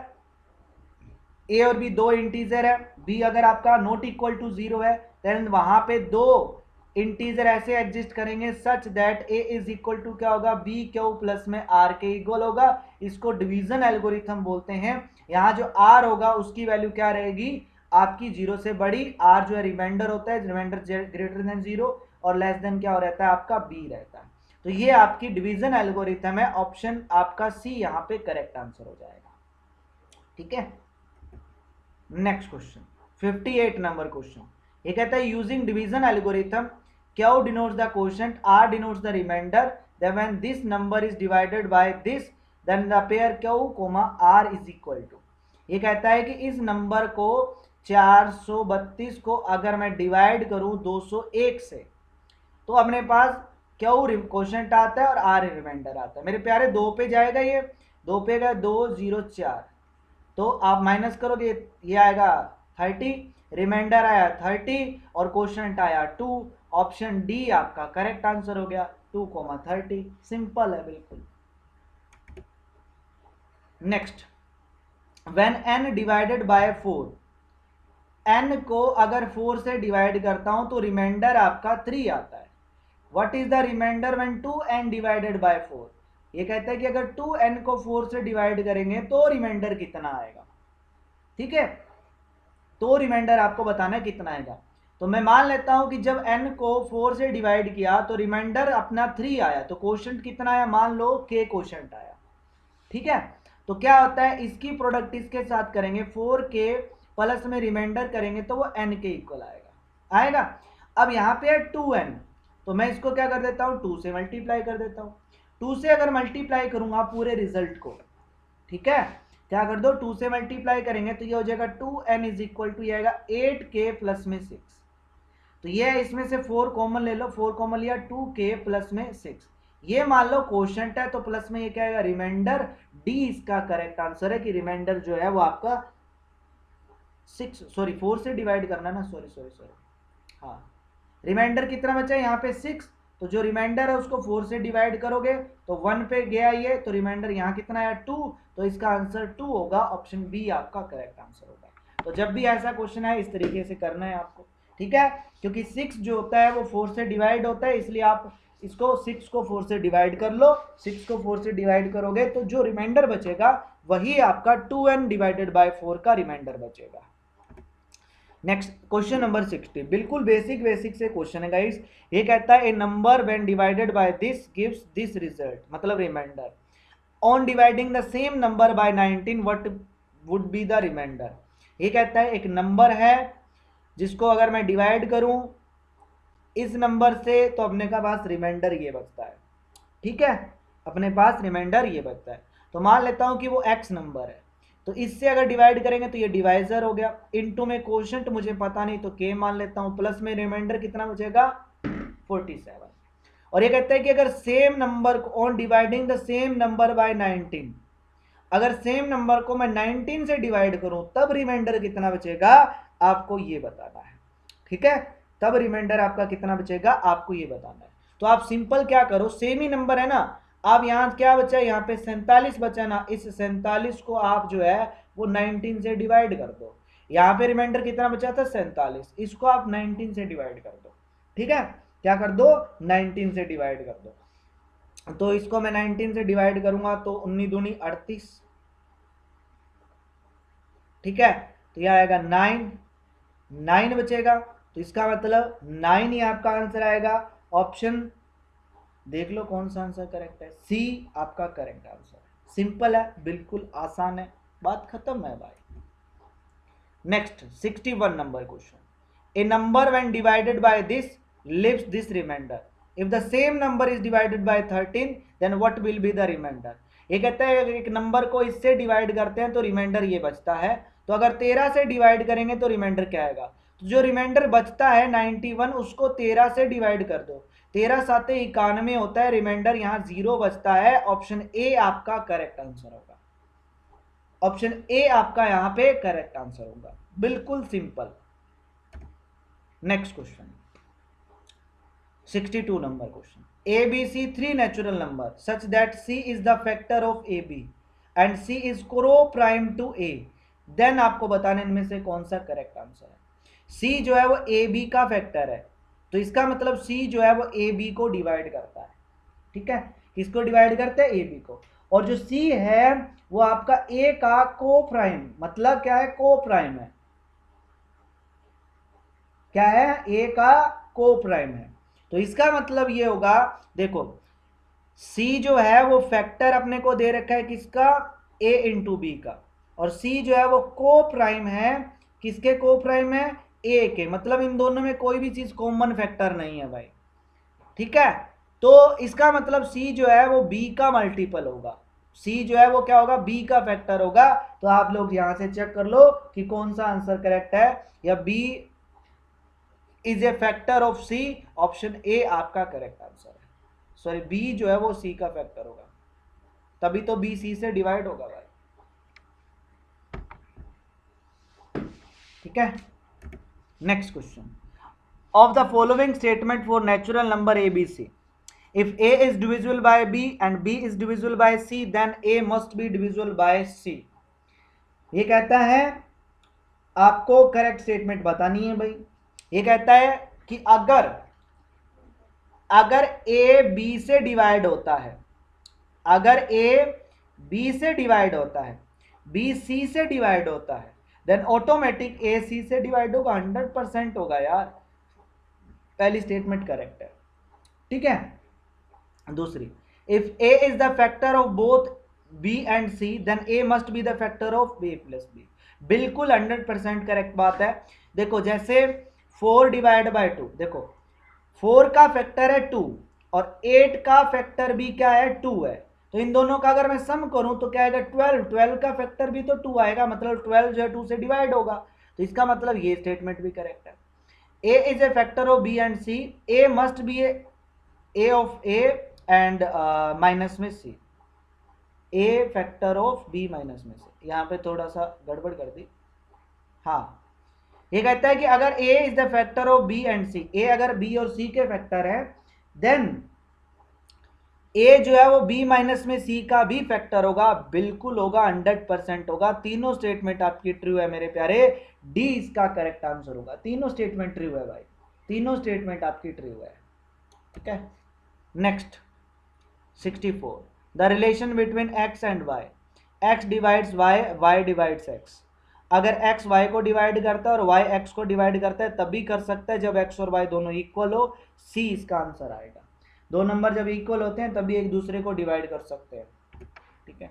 ए और बी दो इंटीजर है, बी अगर आपका नॉट इक्वल टू 0 है, देन वहां पे दो इंटीजर ऐसे एग्जिस्ट करेंगे such that A is equal to क्या होगा, बी क्यू प्लस में आर के इक्वल होगा। इसको डिवीजन एल्गोरिथम बोलते हैं। यहाँ जो आर होगा उसकी वैल्यू क्या रहेगी, आपकी 0 से बड़ी, आर जो है रिमाइंडर होता है, रिमाइंडर ग्रेटर देन 0 और लेस देन क्या हो रहता है आपका बी रहता है। तो ये आपकी डिवीजन एल्गोरिथम है। ऑप्शन आपका सी यहाँ पे करेक्ट आंसर हो जाएगा। ठीक है, नेक्स्ट क्वेश्चन 58 नंबर क्वेश्चन। ये कहता है using division algorithm Q denotes the quotient, R denotes the remainder, then when this number is divided by this then the pair Q comma R is equal to. ये कहता है कि इस number को 432 को अगर मैं डिवाइड करूं 201 से तो अपने पास क्यू क्वोशंट आता है और आर रिमाइंडर आता है। मेरे प्यारे दो पे जाएगा, ये दो पे गया 204, तो आप माइनस करोगे ये आएगा 30, रिमाइंडर आया 30 और क्वोशंट आया 2। ऑप्शन डी आपका करेक्ट आंसर हो गया 2,30। सिंपल है बिल्कुल। Next, when n divided by 4, n को अगर 4 से डिवाइड करता हूं तो रिमाइंडर आपका 3 आता है। What is the remainder when 2n divided by 4। ये कहता है कि अगर 2n को 4 से डिवाइड करेंगे तो रिमाइंडर कितना आएगा। ठीक है, तो रिमाइंडर आपको बताना है कितना आएगा। तो मैं मान लेता हूं कि जब n को 4 से डिवाइड किया तो रिमाइंडर अपना 3 आया, तो क्वोशंट कितना आया, मान लो k क्वोशंट आया। ठीक है, तो क्या होता है, इसकी प्रोडक्ट इसके साथ करेंगे, 4k प्लस में रिमाइंडर करेंगे तो वो n के इक्वल आएगा। अब यहाँ पे है 2n, तो मैं इसको क्या कर देता हूँ 2 से मल्टीप्लाई कर देता हूँ। 2 से अगर मल्टीप्लाई करूंगा पूरे रिजल्ट को, ठीक है, क्या कर दो 2 से मल्टीप्लाई करेंगे तो ये हो जाएगा 2n इज इक्वल टू, ये आएगा 8k प्लस में 6। तो ये इसमें से 4 कॉमन ले लो, 4 कॉमन लिया, 2k प्लस में 6। ये मान लो क्वोशंट है तो प्लस में ये क्या आएगा रिमाइंडर। डी इसका करेक्ट आंसर है कि रिमाइंडर जो है वो आपका 4 से डिवाइड करना ना, सॉरी हाँ, रिमाइंडर कितना बचा है यहाँ पे 6, तो जो रिमाइंडर है उसको 4 से डिवाइड करोगे तो 1 पे गया ये, तो रिमाइंडर यहाँ कितना आया 2, तो इसका आंसर 2 होगा। ऑप्शन बी आपका करेक्ट आंसर होगा। तो जब भी ऐसा क्वेश्चन है इस तरीके से करना है आपको। ठीक है, क्योंकि 6 जो होता है वो 4 से डिवाइड होता है, इसलिए आप इसको 6 को 4 से डिवाइड कर लो। 6 को 4 से डिवाइड करोगे तो जो रिमाइंडर बचेगा वही आपका 2n डिवाइडेड बाय 4 का रिमाइंडर बचेगा। नेक्स्ट क्वेश्चन नंबर 60, बिल्कुल बेसिक से क्वेश्चन है गाइस। ये कहता है a number when divided by this gives this result, मतलब remainder. On dividing the same number by 19 what would be the remainder. ये कहता है एक नंबर है जिसको अगर मैं डिवाइड करूं इस नंबर से तो अपने का पास रिमाइंडर ये बचता है। ठीक है, अपने पास रिमाइंडर ये बचता है। तो मान लेता हूं कि वो x नंबर है, तो इससे अगर डिवाइड करेंगे तो ये डिवाइजर हो गया, इनटू में क्वोशंट मुझे पता नहीं तो k मान लेता हूं, प्लस में रिमाइंडर कितना बचेगा 47। और ये कहता है कि अगर सेम नंबर को on dividing the same number by 19, अगर सेम नंबर को मैं 19 से डिवाइड करूं तब रिमाइंडर कितना बचेगा आपको ये बताना है। ठीक है, तब रिमाइंडर आपका कितना बचेगा आपको ये बताना है। तो आप सिंपल क्या करो, सेम ही नंबर है ना, आप यहाँ क्या बचा है, यहाँ पे 47 बचा ना, इस 47 को आप जो है वो 19 से डिवाइड कर दो। यहाँ पे रिमाइंडर कितना बचा था 47, इसको आप 19 से डिवाइड कर दो। ठीक है, क्या कर दो 19 से डिवाइड कर दो। तो इसको मैं 19 से डिवाइड करूंगा तो 19 दूनी 38। ठीक है, तो यह आएगा 9 बचेगा, तो इसका मतलब 9 ही आपका आंसर आएगा। ऑप्शन देख लो कौन सा आंसर करेक्ट है, सी आपका करेक्ट आंसर है। सिंपल है, बिल्कुल आसान है, बात खत्म है भाई। Next 61 number question, a number when divided by this leaves this remainder, if the same number is divided by 13 then what will be the remainder. ये कहता है अगर एक नंबर को इससे डिवाइड करते हैं तो रिमाइंडर ये बचता है, तो अगर 13 से डिवाइड करेंगे तो रिमाइंडर क्या आएगा, तो जो रिमाइंडर बचता है 91 उसको 13 से डिवाइड कर दो, 13 साते 91 होता है, रिमाइंडर यहाँ 0 बचता है। ऑप्शन ए आपका करेक्ट आंसर होगा। ऑप्शन ए आपका यहाँ पे करेक्ट आंसर होगा, बिल्कुल simple. Next question 62 number question, A B C 3 natural number such that C is the factor of A B and C is co prime to A, then आपको बताना इनमें से कौन सा करेक्ट आंसर है। सी जो है वो ए बी का फैक्टर है, तो इसका मतलब सी जो है वो ए बी को डिवाइड करता है, ठीक है, किसको डिवाइड करते हैं, ए बी को। और जो सी है वो आपका ए का को प्राइम, मतलब क्या है, को प्राइम है, क्या है, ए का को प्राइम है। तो इसका मतलब ये होगा, देखो सी जो है वो फैक्टर अपने को दे रखा है किसका, ए इंटू बी का, और सी जो है वो को प्राइम है, किसके को प्राइम है, ए के, मतलब इन दोनों में कोई भी चीज कॉमन फैक्टर नहीं है भाई, ठीक है। तो इसका मतलब सी जो है वो बी का मल्टीपल होगा, सी जो है वो क्या होगा, बी का फैक्टर होगा। तो आप लोग यहां से चेक कर लो कि कौन सा आंसर करेक्ट है, या B is a factor of C, option A आपका करेक्ट आंसर है। सॉरी, बी जो है वो सी का फैक्टर होगा, तभी तो बी सी से डिवाइड होगा भाई, ठीक है। Next question, of the following statement for natural number A B C, if a is divisible by b and b is divisible by c then a must be divisible by c। ये कहता है आपको correct statement बतानी है भाई। ये कहता है कि अगर a b से डिवाइड होता है, अगर a b से डिवाइड होता है, b c से डिवाइड होता है, देन ऑटोमेटिक a c से डिवाइड होगा, 100% होगा यार, पहली स्टेटमेंट करेक्ट है, ठीक है। दूसरी, if a is the factor of both b and c then a must be the factor of b plus b, बिल्कुल 100% करेक्ट बात है। देखो जैसे 4 डिवाइड बाय 2, देखो 4 का फैक्टर है 2 और 8 का फैक्टर भी क्या है, 2 है, तो इन दोनों का अगर मैं सम करूं तो क्या आएगा, 12, 12 का फैक्टर भी तो 2 आएगा, मतलब 12 जो है 2 से डिवाइड होगा, तो इसका मतलब ये स्टेटमेंट भी करेक्ट है। a is a factor of b and c, a must be a of a and minus में सी, ए फैक्टर ऑफ बी माइनस में से, यहां पे थोड़ा सा गड़बड़ कर दी। हाँ, ये कहता है कि अगर a is the factor of b and c, a अगर बी और सी के फैक्टर है, देन ए जो है वो बी माइनस में सी का भी फैक्टर होगा, बिल्कुल होगा, 100% होगा। तीनों स्टेटमेंट आपकी ट्रू है मेरे प्यारे, डी इसका करेक्ट आंसर होगा। तीनों स्टेटमेंट ट्रू है भाई, तीनों स्टेटमेंट आपकी ट्रू है, ठीक है। Next 64, the relation between x and y, x divides y, y divides x। अगर x y को डिवाइड करता है और y x को डिवाइड करता है तभी कर सकता है जब x और y दोनों इक्वल हो, c इसका आंसर आएगा। दो नंबर जब इक्वल होते हैं तभी एक दूसरे को डिवाइड कर सकते हैं, ठीक है।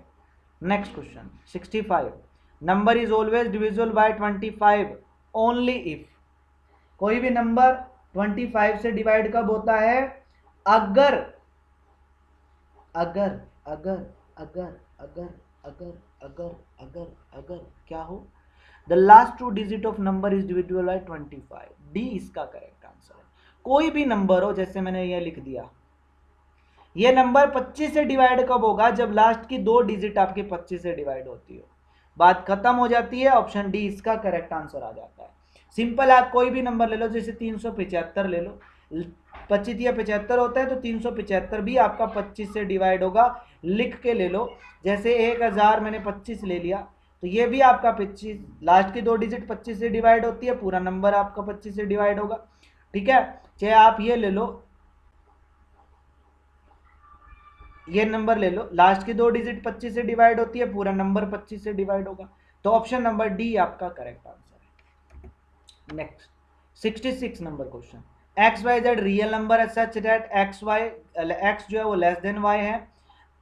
Next question 65, number is always divisible by 25 only if, कोई भी नंबर 25 से डिवाइड कब होता है, अगर अगर अगर अगर अगर अगर अगर अगर अगर क्या हो, the last 2 digit of number is divisible bye 25, D इसका करेक्ट आंसर है। कोई भी नंबर हो, जैसे मैंने ये लिख दिया, ये नंबर 25 से डिवाइड कब होगा, जब लास्ट की 2 डिजिट आपकी 25 से डिवाइड होती हो, बात खत्म हो जाती है, ऑप्शन डी इसका करेक्ट आंसर आ जाता है। सिंपल, आप कोई भी नंबर ले लो, जैसे 375 ले लो, 25 या 75 होता है तो 375 भी आपका 25 से डिवाइड होगा, लिख के ले लो। जैसे 1000 मैंने 25 ले लिया, तो ये भी आपका 25, लास्ट की 2 डिजिट 25 से डिवाइड होती है, पूरा नंबर आपका 25 से डिवाइड होगा, ठीक है। चाहे आप ये ले लो, ये नंबर ले लो, लास्ट की 2 डिजिट 25 से डिवाइड होती है, पूरा नंबर 25 से डिवाइड होगा, तो ऑप्शन नंबर डी आपका करेक्ट आंसर है। Next 66 number question, X Y Z real number है सच दैट एक्स जो है वो लेस देन वाई है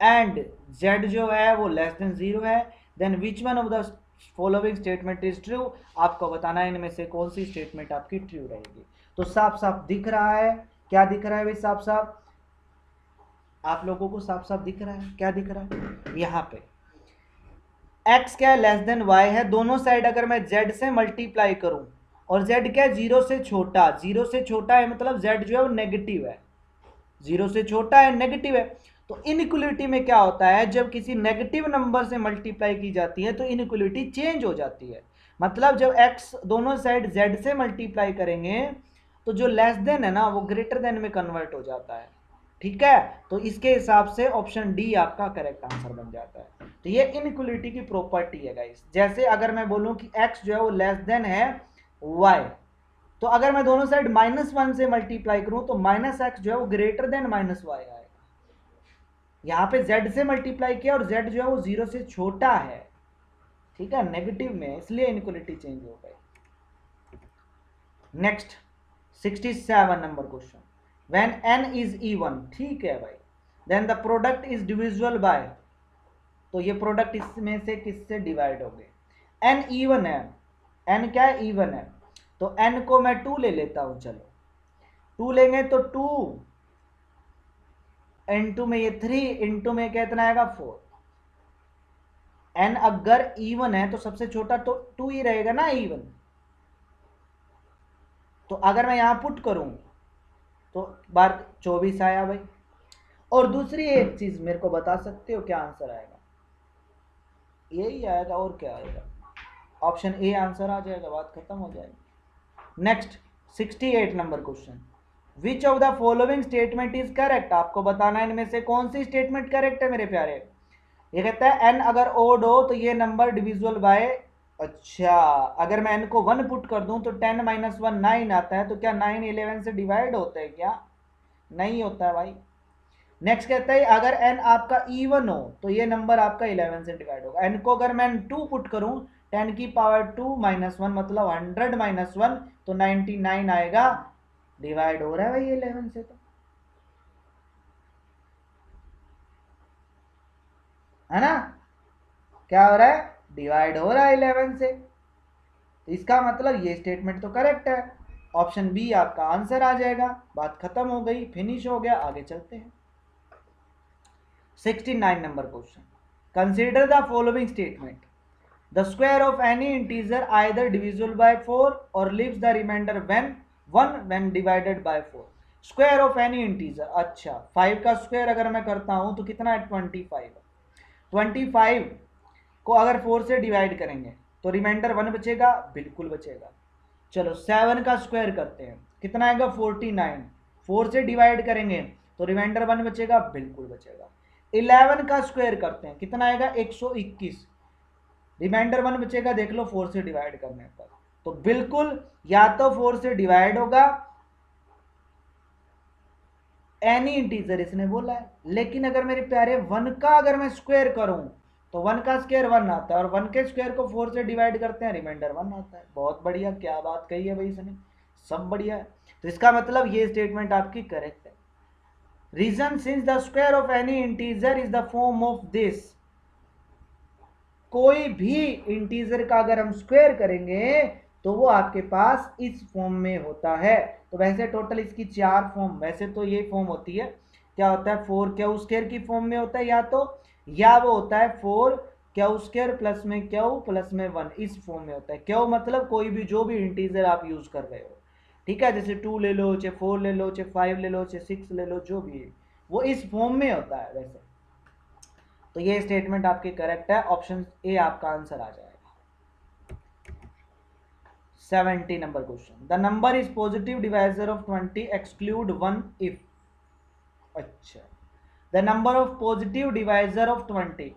एंड जेड जो है वो लेस देन 0 है, then which one of the following statement is true, आपको बताना है इनमें से कौन सी स्टेटमेंट आपकी ट्रू रहेगी। तो साफ साफ दिख रहा है, क्या दिख रहा है भाई, साफ साफ आप लोगों को साफ साफ दिख रहा है, क्या दिख रहा है, यहाँ पे x क्या है, लेस देन y है, दोनों साइड अगर मैं z से मल्टीप्लाई करूं और z क्या है, 0 से छोटा, 0 से छोटा है मतलब z जो है वो नेगेटिव है, 0 से छोटा है, नेगेटिव है। तो इनइक्वलिटी में क्या होता है, जब किसी नेगेटिव नंबर से मल्टीप्लाई की जाती है तो इनइक्वलिटी चेंज हो जाती है, मतलब जब x दोनों साइड z से मल्टीप्लाई करेंगे तो जो लेस देन है ना वो ग्रेटर देन में कन्वर्ट हो जाता है, ठीक है, तो इसके हिसाब से ऑप्शन डी आपका करेक्ट आंसर बन जाता है। तो ये इनइक्वलिटी की प्रॉपर्टी है गाइस। जैसे अगर मैं बोलूं कि x जो है वो लेस देन है y, तो अगर मैं दोनों साइड -1 से मल्टीप्लाई करूं तो -x जो है वो ग्रेटर देन -y आएगा। यहाँ पे z से मल्टीप्लाई किया और z जो है वो 0 से छोटा है, ठीक है, नेगेटिव में, इसलिए इनइक्वलिटी चेंज हो गई। Next 67 number question, when n is even, ठीक है भाई, then the product is divisible by, तो ये प्रोडक्ट इसमें से किससे डिवाइड हो गए, n इवन है, n क्या है, इवन है, तो n को मैं 2 ले लेता हूं, चलो 2 लेंगे तो 2 इंटू में ये 3 इंटू में कितना आएगा 4। n अगर इवन है तो सबसे छोटा तो 2 ही रहेगा ना इवन, तो अगर मैं यहां पुट करूं तो बार 24 आया भाई। और दूसरी एक चीज मेरे को बता सकते हो क्या आंसर आएगा, यही आएगा और क्या आएगा, ऑप्शन ए आंसर आ जाएगा, बात खत्म हो जाएगी। Next 68 number question, which of the following statement is correct, आपको बताना है इनमें से कौन सी स्टेटमेंट करेक्ट है मेरे प्यारे। ये कहता है n अगर ओड हो तो ये नंबर डिविजिबल बाय, अच्छा अगर मैं n को 1 पुट कर दूं तो 10 - 1 9 आता है, तो क्या 9 11 से डिवाइड होता है क्या, नहीं होता है भाई। नेक्स्ट कहता है अगर n आपका इवन हो तो ये नंबर आपका 11 से डिवाइड होगा। n को अगर मैं 2 पुट करूं 10 की पावर 2 - 1 मतलब 100 - 1 तो 99 आएगा, डिवाइड हो रहा है भाई 11 से, तो है ना, क्या हो रहा है, डिवाइड हो रहा है 11 से, तो इसका मतलब ये स्टेटमेंट तो करेक्ट है, ऑप्शन बी आपका आंसर आ जाएगा। बात खत्म हो गई, फिनिश हो गया, आगे चलते हैं। 69 number question, consider the following statement, the square of any integer either divisible by 4 or leaves the remainder when 1 when divided by 4। Square of any integer, अच्छा 5 का स्क्वायर अगर मैं करता हूं तो कितना है 25, 25 को अगर 4 से डिवाइड करेंगे तो रिमाइंडर 1 बचेगा, बिल्कुल बचेगा। चलो 7 का स्क्वायर करते हैं, कितना आएगा 49, 4 से डिवाइड करेंगे तो रिमाइंडर 1 बचेगा, बिल्कुल बचेगा। 11 का स्क्वायर करते हैं, कितना आएगा 121, रिमाइंडर 1 बचेगा, देख लो 4 से डिवाइड करने पर, तो बिल्कुल या तो 4 से डिवाइड होगा एनी इंटीजर इसने बोला है, लेकिन अगर मेरे प्यारे 1 का अगर मैं स्क्वायर करूं तो 1 का स्क्वायर 1 आता है, और 1 के स्क्वायर को 4 से डिवाइड करते हैं, रिमाइंडर 1 आता है। बहुत बढ़िया, क्या बात कही है भाई इसने, सब बढ़िया है। तो इसका मतलब ये स्टेटमेंट आपकी करेक्ट है। Reason, since the square of any integer is the form of this, कोई भी इंटीजर का अगर हम स्क्वायर करेंगे तो वो आपके पास इस फॉर्म में होता है। तो वैसे टोटल इसकी 4 फॉर्म, वैसे तो ये फॉर्म होती है, क्या होता है 4 क्यू स्क्वायर की फॉर्म में होता है या तो, या वो होता है 4 क्यू स्क्वायर प्लस में क्यू प्लस में 1, इस फॉर्म में होता है। क्यू मतलब कोई भी जो भी इंटीजर आप यूज कर रहे हो, ठीक है, जैसे 2 ले लो, चाहे 4 ले लो, चाहे 5 ले लो, चाहे 6 ले लो, जो भी है वो इस फॉर्म में होता है वैसे। तो ये स्टेटमेंट आपकी करेक्ट है, ऑप्शन ए आपका आंसर आ जाएगा। 70 number question, the number is positive divisor of 20 exclude 1 if, अच्छा the number of positive divisor of 20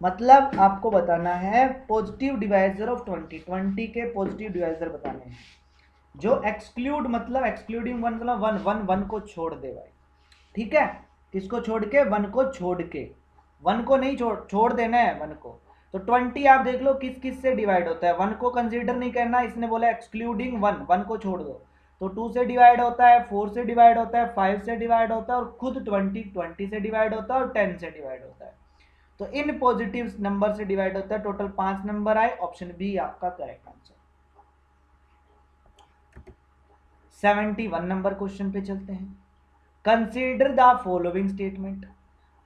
मतलब आपको बताना है पॉजिटिव डिवाइजर ऑफ 20, 20 के पॉजिटिव डिवाइजर बताने हैं। जो एक्सक्लूड मतलब एक्सक्लूडिंग 1 मतलब 1 1 को छोड़ दे भाई, ठीक है, किसको छोड़ के, 1 को छोड़ के, 1 को नहीं छोड़ देना है 1 को। तो 20 आप देख लो किस किस से डिवाइड होता है, 1 को कंसीडर नहीं करना, इसने बोला एक्सक्लूडिंग 1, 1 को छोड़ दो, तो 2 से डिवाइड होता है, 4 से डिवाइड होता है, 5 से डिवाइड होता है, और खुद 20 से डिवाइड होता है, और 10 से डिवाइड होता है। तो इन पॉजिटिव नंबर से डिवाइड होता है, टोटल 5 नंबर आए, ऑप्शन बी आपका करेक्ट आंसर। 71 नंबर क्वेश्चन पे चलते हैं, consider the following statement,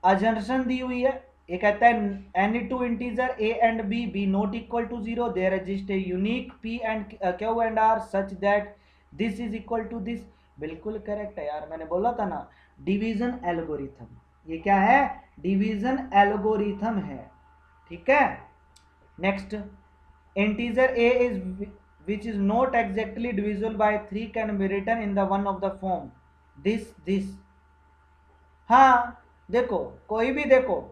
assumption दी हुई है, ये कहता है any two integer a and b not equal to 0 there exist a unique p and q and r such that this is equal to this, बिल्कुल करेक्ट है यार, मैंने बोला था ना डिवीजन एल्गोरिथम, ये क्या है, डिवीजन एल्गोरिथम है, ठीक है। Next, integer a is which is not exactly divisible by 3 can be written in the one of the form this हाँ देखो, कोई भी देखो,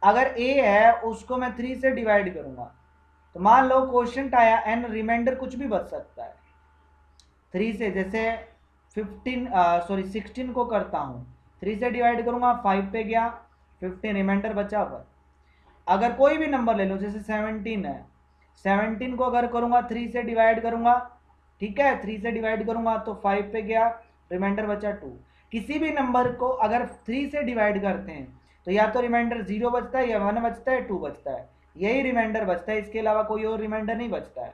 अगर ए है उसको मैं 3 से डिवाइड करूंगा तो मान लो क्वेश्चन आया एन, रिमाइंडर कुछ भी बच सकता है 3 से, जैसे 16 को करता हूँ 3 से डिवाइड करूंगा 5 पे गया 15, रिमाइंडर बचा पर। अगर कोई भी नंबर ले लो, जैसे 17 है, 17 को अगर करूंगा 3 से डिवाइड करूंगा, ठीक है, 3 से डिवाइड करूंगा तो 5 पे गया, रिमाइंडर बचा 2। किसी भी नंबर को अगर 3 से डिवाइड करते हैं तो या तो रिमाइंडर 0 बचता है, या 1 बचता है, 2 बचता है, यही रिमाइंडर बचता है, इसके अलावा कोई और रिमाइंडर नहीं बचता है।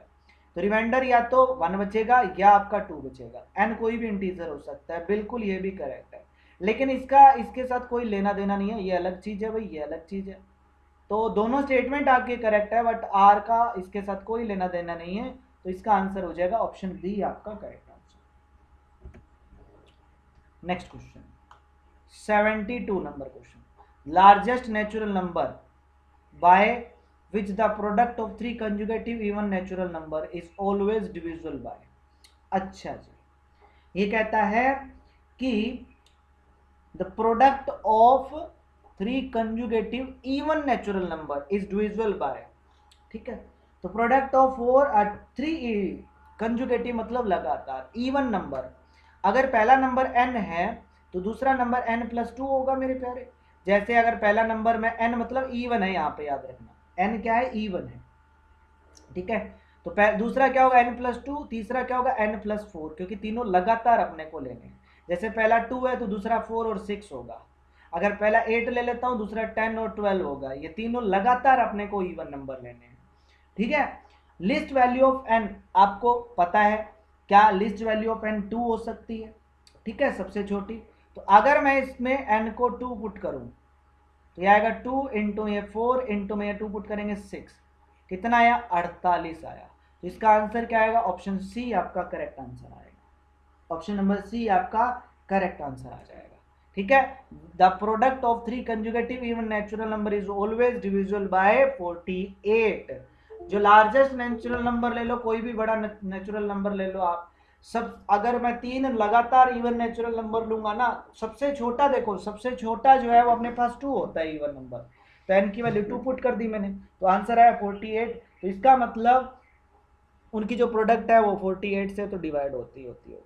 तो रिमाइंडर या तो 1 बचेगा या आपका 2 बचेगा, एन कोई भी इंटीजर हो सकता है, बिल्कुल ये भी करेक्ट है। लेकिन इसका इसके साथ कोई लेना देना नहीं है, ये अलग चीज़ है भाई, ये अलग चीज़ है। तो दोनों स्टेटमेंट आपके करेक्ट है, बट आर का इसके साथ कोई लेना देना नहीं है, तो इसका आंसर हो जाएगा ऑप्शन बी आपका correct answer. Next question 72 number question, largest natural number by which the product of 3 conjugative even natural number is always divisible by. अच्छा जी, ये कहता है कि the product of 3 conjugative even natural number is divisible bye, ठीक है। तो product of 3 conjugative मतलब लगातार इवन नंबर, अगर पहला नंबर n है तो दूसरा नंबर n+2 होगा मेरे प्यारे। जैसे अगर पहला नंबर में n मतलब इवन है, यहाँ पे याद रखना n क्या है, इवन है, ठीक है। तो दूसरा क्या होगा n+2, तीसरा क्या होगा n+4, क्योंकि तीनों लगातार अपने को लेने हैं। जैसे पहला 2 है तो दूसरा 4 और 6 होगा, अगर पहला 8 ले लेता हूँ दूसरा 10 और 12 होगा, ये तीनों लगातार अपने को इवन नंबर लेने हैं, ठीक है। लिस्ट वैल्यू ऑफ n आपको पता है क्या, लिस्ट वैल्यू ऑफ n 2 हो सकती है, ठीक है, सबसे छोटी। तो अगर मैं इसमें n को 2 पुट करूं तो ये आएगा 2 इंटू ये 4 इंटू में 2 पुट करेंगे 6, कितना आया 48 आया। तो इसका आंसर क्या आएगा, ऑप्शन सी आपका करेक्ट आंसर आएगा, ऑप्शन नंबर सी आपका करेक्ट आंसर आ जाएगा, ठीक है। The product of 3 conjugative even natural number is always divisible by 48। जो लार्जेस्ट नेचुरल नंबर ले लो, कोई भी बड़ा नेचुरल नंबर ले लो आप, सब अगर मैं 3 लगातार इवन नेचुरल नंबर लूंगा ना, सबसे छोटा देखो, सबसे छोटा जो है वो अपने पास 2 होता है इवन नंबर, तो n की वैल्यू 2 पुट कर दी मैंने, तो आंसर आया 48। तो इसका मतलब उनकी जो प्रोडक्ट है वो 48 से तो डिवाइड होती होगी।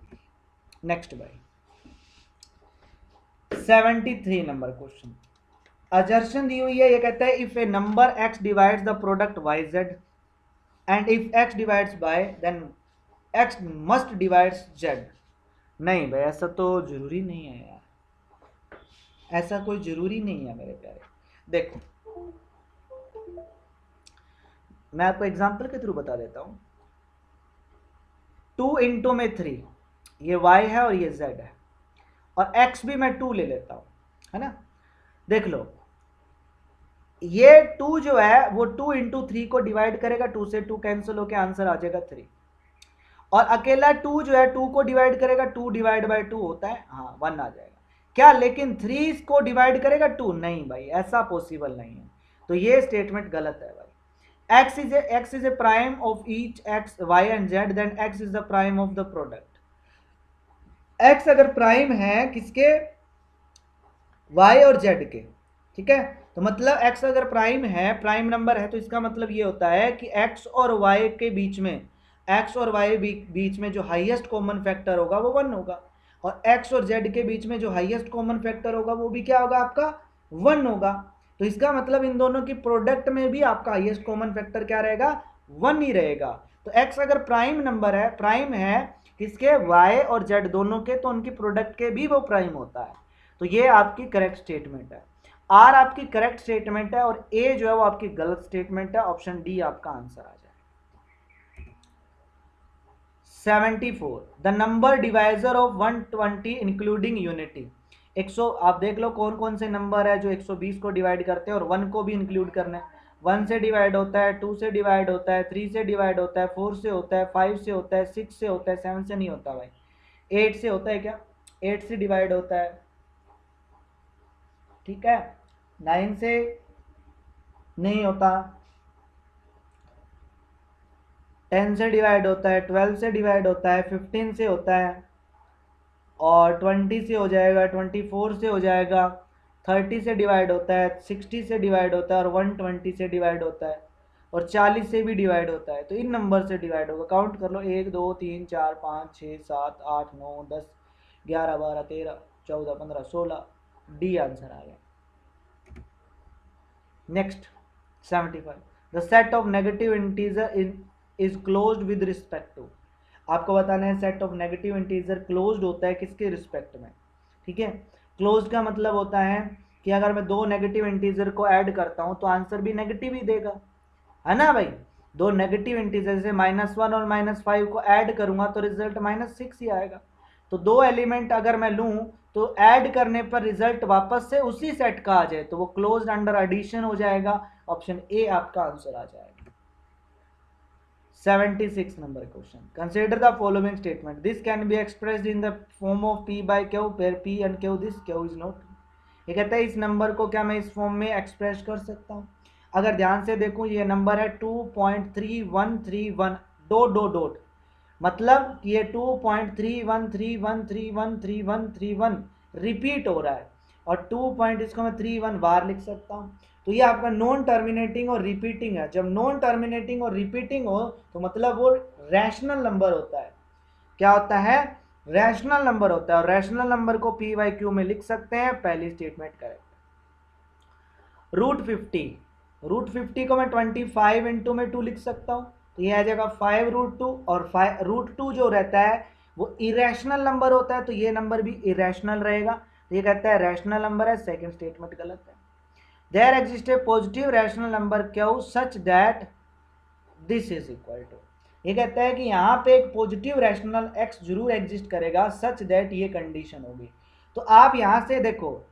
नेक्स्ट भाई 73 नंबर क्वेश्चन, अजर्शन दी हुई है, ये कहता है if a number x divides the product yz and if x divides by then x must divides z। नहीं भाई, ऐसा तो जरूरी नहीं है यार, ऐसा कोई जरूरी नहीं है मेरे प्यारे। देखो मैं आपको एग्जांपल के थ्रू बता देता हूं, 2 इंटू में 3, ये y है और ये z है, और x भी मैं 2 ले लेता हूं, है ना। देख लो ये 2 जो है वो 2 इंटू 3 को डिवाइड करेगा, 2 से 2 कैंसिल होकर आंसर आ जाएगा 3, और अकेला 2 जो है 2 को डिवाइड करेगा, 2 डिवाइड बाय 2 होता है, हाँ 1 आ जाएगा क्या, लेकिन 3 को डिवाइड करेगा 2, नहीं भाई ऐसा पॉसिबल नहीं है, तो ये स्टेटमेंट गलत है भाई। x is a prime of each x y and z, then x is the prime of the product। x अगर प्राइम है किसके, y और z के, ठीक है, तो मतलब x अगर प्राइम है, प्राइम नंबर है, तो इसका मतलब ये होता है कि x और y के बीच में, x और y बीच में जो हाईएस्ट कॉमन फैक्टर होगा वो 1 होगा, और x और z के बीच में जो हाईएस्ट कॉमन फैक्टर होगा वो भी क्या होगा आपका 1 होगा। तो इसका मतलब इन दोनों की प्रोडक्ट में भी आपका हाईएस्ट कॉमन फैक्टर क्या रहेगा, 1 ही रहेगा। तो x अगर प्राइम नंबर है, प्राइम है किसके, y और z दोनों के, तो उनकी प्रोडक्ट के भी वो प्राइम होता है। तो ये आपकी करेक्ट स्टेटमेंट है, आर आपकी करेक्ट स्टेटमेंट है और ए जो है वो आपकी गलत स्टेटमेंट है, ऑप्शन डी आपका आंसर आ जाए। 74 the number divisor of 120 including unity. 100 आप देख लो कौन कौन से नंबर है जो 120 को डिवाइड करते हैं और 1 को भी इंक्लूड करना है। 1 से डिवाइड होता है, 2 से डिवाइड होता है, 3 से डिवाइड होता है, 4 से होता है, 5 से होता है, 6 से होता है, 7 से नहीं होता भाई, 8 से होता है क्या, 8 से डिवाइड होता है, ठीक है, 9 से नहीं होता, 10 से डिवाइड होता है, 12 से डिवाइड होता है, 15 से होता है, और 20 से हो जाएगा, 24 से हो जाएगा, 30 से डिवाइड होता है, 60 से डिवाइड होता है, और 120 से डिवाइड होता है, और 40 से भी डिवाइड होता है। तो इन नंबर से डिवाइड होगा। काउंट कर लो, 1 2 3 4 5 6 7 8 9 10 11 12 13 14 15 16। डी आंसर आ गया। Next 75, the set of negative integer is closed with respect to. आपको बताना है set of negative integer closed होता है किसके रिस्पेक्ट में। ठीक है, क्लोज्ड का मतलब होता है कि अगर मैं दो नेगेटिव इंटीजर को ऐड करता हूं तो आंसर भी नेगेटिव ही देगा, है ना भाई। दो नेगेटिव इंटीजर से -1 और -5 को ऐड करूंगा तो रिजल्ट -6 ही आएगा। तो दो एलिमेंट अगर मैं लूं तो ऐड करने पर रिजल्ट वापस से उसी सेट का आ जाए तो वो क्लोज्ड अंडर एडिशन हो जाएगा। ऑप्शन ए आपका आंसर आ जाएगा। 76 number question, consider the following statement, this can be expressed in the form of p by q where p and q this q is not. ये कहता है इस number को क्या मैं इस फॉर्म में एक्सप्रेस कर सकता हूँ। अगर ध्यान से देखूं ये नंबर है 2.3131 डॉट डॉट डॉट, मतलब ये 2.3131313131 रिपीट हो रहा है, और 2 इसको मैं 31 बार लिख सकता हूँ। तो ये आपका नॉन टर्मिनेटिंग और रिपीटिंग है। जब नॉन टर्मिनेटिंग और रिपीटिंग हो तो मतलब वो रैशनल नंबर होता है। क्या होता है? रैशनल नंबर होता है, और रैशनल नंबर को p बाई क्यू में लिख सकते हैं। पहली स्टेटमेंट करेक्ट। रूट 50 को मैं 25 इंटू में 2 लिख सकता हूँ, तो ये आ जाएगा 5√2, और √2 जो रहता है वो इरेशनल नंबर होता है, तो ये नंबर भी इरेशनल रहेगा। तो ये कहता है रैशनल नंबर है। सेकंड स्टेटमेंट गलत है। There exist a positive rational number Q such that this is equal to. ये कहता है कि यहाँ पे एक पॉजिटिव रैशनल x जरूर एग्जिस्ट करेगा सच दैट ये कंडीशन होगी। तो आप यहाँ से देखो,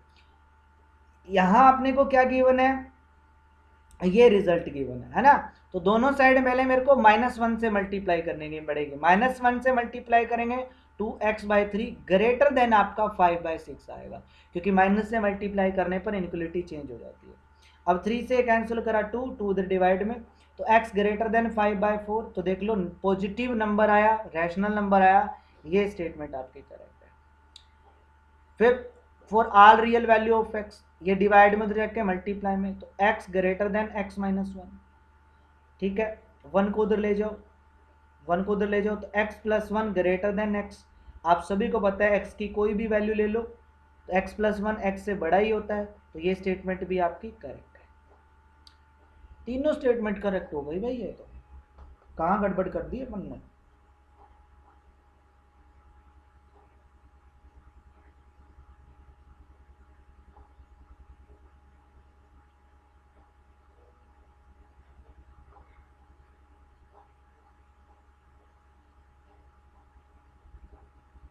यहाँ अपने को क्या गिवन है, ये रिजल्ट गिवन है ना। तो दोनों साइड पहले मेरे को -1 से मल्टीप्लाई करने की पड़ेगी। -1 से मल्टीप्लाई करेंगे 2x/3 ग्रेटर देन आपका 5/6 आएगा, क्योंकि माइनस से मल्टीप्लाई करने पर इनक्वलिटी चेंज हो जाती है। अब 3 से कैंसिल करा 2 इधर डिवाइड में, तो x ग्रेटर देन 5/4। तो देख लो पॉजिटिव नंबर आया, रैशनल नंबर आया। ये स्टेटमेंट आपकी करेक्ट है। फिर for all real value of x, ये डिवाइड में रख के मल्टीप्लाई में, तो x greater than x minus 1। ठीक है, 1 को उधर ले जाओ, 1 को उधर ले जाओ, तो x plus 1 greater than x। आप सभी को पता है x की कोई भी वैल्यू ले लो तो x प्लस 1 x से बड़ा ही होता है। तो ये स्टेटमेंट भी आपकी करेक्ट है। तीनों स्टेटमेंट करेक्ट हो गई भाई। ये तो कहाँ गड़बड़ कर दी अपन ने।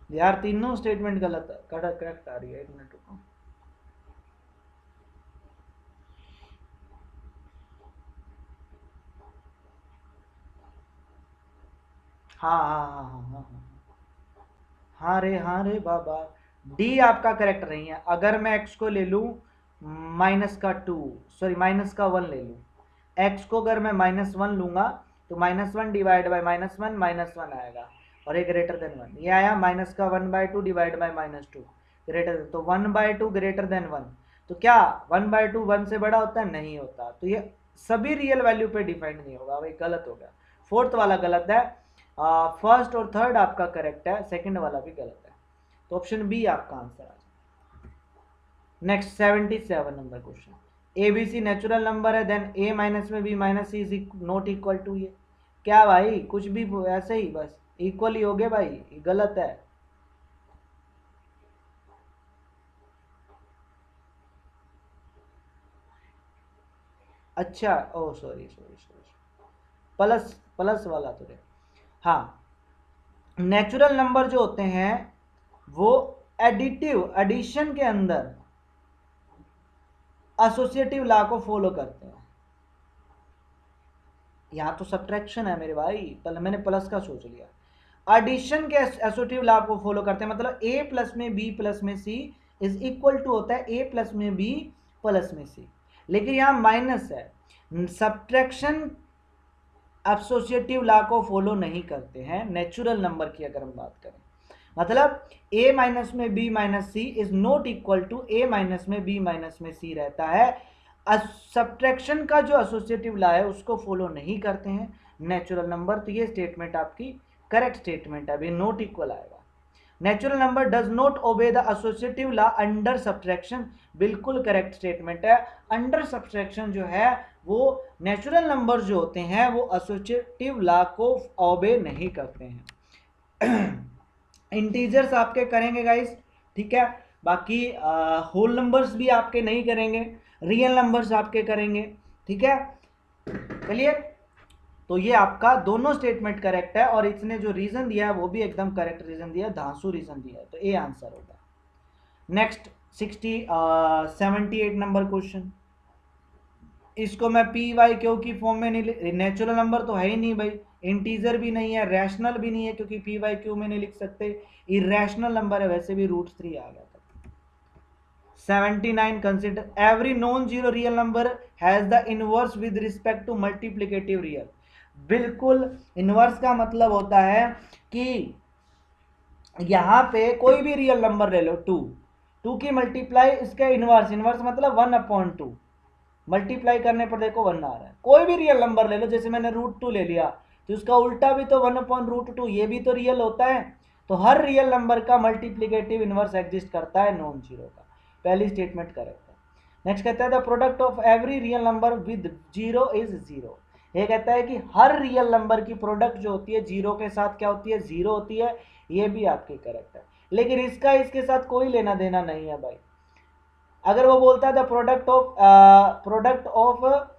यार तीनों स्टेटमेंट गलत है, करेक्ट आ रही है। 1 मिनट रुको। हाँ हाँ हाँ हाँ हाँ हाँ रे बाबा, डी आपका करेक्ट नहीं है। अगर मैं x को ले लूँ -1 ले लूँ, x को अगर मैं -1 लूंगा तो -1 डिवाइड बाई -1 आएगा, और ये ग्रेटर देन 1। ये आया -1/2 डिवाइड बाई -2 ग्रेटर देन, तो 1/2 ग्रेटर देन 1। तो क्या 1/2 1 से बड़ा होता है? नहीं होता। तो ये सभी रियल वैल्यू पे डिपेंड नहीं होगा भाई, गलत हो गया। फोर्थ वाला गलत है। फर्स्ट और थर्ड आपका करेक्ट है, सेकंड वाला भी गलत है। तो ऑप्शन बी आपका आंसर आ जाएगा। Next 77 number question, ABC natural number है, देन a माइनस में b minus C is not equal to. ये क्या भाई, कुछ भी ऐसे ही बस इक्वल ही हो गए भाई, ये गलत है। अच्छा, ओ सॉरी, प्लस वाला तो हाँ, नेचुरल नंबर जो होते हैं वो एडिशन के अंदर एसोसिएटिव लॉ को फॉलो करते हैं। यहाँ तो सब्ट्रैक्शन है मेरे भाई, पहले मैंने प्लस का सोच लिया। एडिशन के एसोसिएटिव लॉ को फॉलो करते हैं, मतलब a प्लस में b प्लस में c इज इक्वल टू होता है a प्लस में b प्लस में c। लेकिन यहाँ माइनस है। सब्ट्रैक्शन एसोसिएटिव लॉ को फॉलो नहीं करते हैं नेचुरल नंबर की अगर हम बात करें। मतलब a माइनस में b minus C is not equal to a minus में b माइनस में सी रहता है। सब्ट्रैक्शन का जो एसोसिएटिव लॉ है उसको फॉलो नहीं करते हैं नेचुरल नंबर, तो ये स्टेटमेंट आपकी करेक्ट स्टेटमेंट है, अभी नॉट इक्वल आएगा। Natural number does not obey the associative law under subtraction, बिल्कुल करेक्ट स्टेटमेंट है। अंडर सब्ट्रैक्शन जो है वो नेचुरल नंबर जो होते हैं वो एसोसिएटिव लॉ को ओबे नहीं करते हैं। इंटीजर्स आपके करेंगे गाइस, ठीक है, बाकी होल नंबर्स भी आपके नहीं करेंगे, रियल नंबर्स आपके करेंगे, ठीक है। चलिए, तो ये आपका दोनों स्टेटमेंट करेक्ट है और इसने जो रीजन दिया है वो भी एकदम करेक्ट रीजन दिया है, धांसू रीजन दिया है, तो ए आंसर होगा। नेक्स्ट 78 नंबर क्वेश्चन, इसको मैं पी वाई क्यू की फॉर्म में नहीं, नेचुरल नंबर तो है ही नहीं भाई, इंटीजर भी नहीं है, रैशनल भी नहीं है क्योंकि पी वाई क्यू में नहीं लिख सकते, इरेशनल नंबर है, वैसे भी √3 आ गया था। 79 consider every non zero real number has the inverse with respect to multiplicative real. बिल्कुल, इनवर्स का मतलब होता है कि यहां पे कोई भी रियल नंबर ले लो, 2 की मल्टीप्लाई इसका इनवर्स, इनवर्स मतलब 1/2, मल्टीप्लाई करने पर देखो 1 आ रहा है। कोई भी रियल नंबर ले लो, जैसे मैंने √2 ले लिया तो उसका उल्टा भी तो 1/√2, ये भी तो रियल होता है, तो हर रियल नंबर का मल्टीप्लिकेटिव इनवर्स एग्जिस्ट करता है नॉन जीरो का। पहली स्टेटमेंट करेक्ट है। नेक्स्ट कहता है the product of every real number with zero is zero. ये कहता है कि हर रियल नंबर की प्रोडक्ट जो होती है जीरो के साथ क्या होती है, जीरो होती है, ये भी आपकी करेक्ट है, लेकिन इसका इसके साथ कोई लेना देना नहीं है भाई। अगर वो बोलता है the product of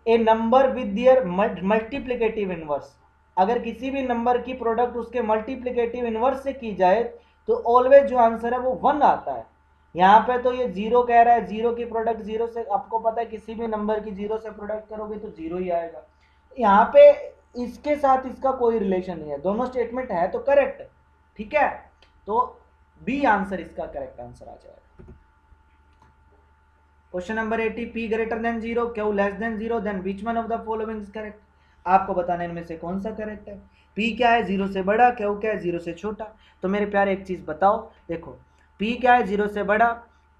A number with their multiplicative inverse, अगर किसी भी नंबर की प्रोडक्ट उसके मल्टीप्लिकेटिव इनवर्स से की जाए तो ऑलवेज जो आंसर है वो 1 आता है। यहाँ पे तो ये जीरो कह रहा है, जीरो की प्रोडक्ट जीरो से, आपको पता है किसी भी नंबर की जीरो से प्रोडक्ट करोगे तो जीरो ही आएगा। यहाँ पे इसके साथ इसका कोई रिलेशन नहीं है, दोनों स्टेटमेंट है तो करेक्ट, ठीक है, तो बी आंसर इसका करेक्ट आंसर आ जाएगा। Question number 80, P greater than zero, Q less than zero, then which one of the following is correct. आपको बताना इनमें से कौन सा करेक्ट है। पी क्या है, जीरो से बड़ा, क्यू क्या है, जीरो से छोटा। तो मेरे प्यारे एक चीज बताओ, देखो पी क्या है, जीरो से बड़ा,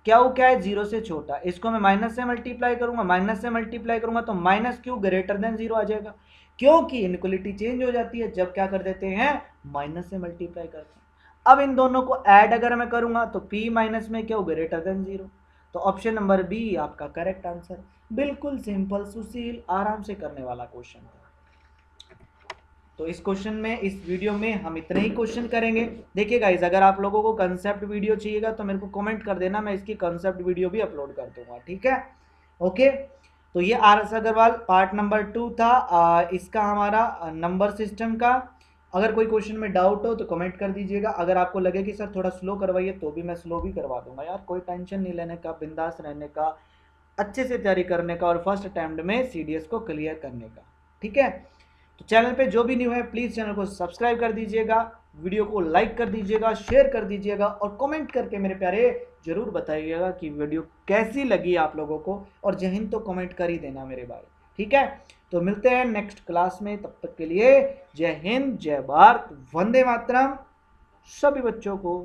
क्यू क्या है, जीरो से छोटा, इसको मैं माइनस से मल्टीप्लाई करूंगा, माइनस से मल्टीप्लाई करूंगा तो minus q greater than zero आ जाएगा, क्योंकि इनक्वलिटी चेंज हो जाती है जब क्या कर देते हैं, माइनस से मल्टीप्लाई करते हैं। अब इन दोनों को ऐड अगर मैं करूंगा तो पी माइनस में क्यू ग्रेटर देन जीरो, तो ऑप्शन नंबर बी आपका करेक्ट आंसर। बिल्कुल सिंपल, सुशील, आराम से करने वाला क्वेश्चन था। तो इस क्वेश्चन में, इस वीडियो में हम इतने ही क्वेश्चन करेंगे। देखिए गाइस, अगर आप लोगों को कंसेप्ट वीडियो चाहिएगा तो मेरे को कमेंट कर देना, मैं इसकी कंसेप्ट वीडियो भी अपलोड कर दूंगा, ठीक है, ओके। तो ये RS अग्रवाल पार्ट नंबर 2 था, इसका हमारा नंबर सिस्टम का। अगर कोई क्वेश्चन में डाउट हो तो कमेंट कर दीजिएगा, अगर आपको लगे कि सर थोड़ा स्लो करवाइए तो भी मैं स्लो भी करवा दूंगा यार, कोई टेंशन नहीं लेने का, बिंदास रहने का, अच्छे से तैयारी करने का और फर्स्ट अटेम्प्ट में CDS को क्लियर करने का, ठीक है। तो चैनल पे जो भी न्यू है प्लीज़ चैनल को सब्सक्राइब कर दीजिएगा, वीडियो को लाइक कर दीजिएगा, शेयर कर दीजिएगा और कमेंट करके मेरे प्यारे जरूर बताइएगा कि वीडियो कैसी लगी आप लोगों को, और जय हिंद तो कमेंट कर ही देना मेरे भाई, ठीक है। तो मिलते हैं नेक्स्ट क्लास में, तब तक के लिए जय हिंद, जय भारत, वंदे मातरम सभी बच्चों को।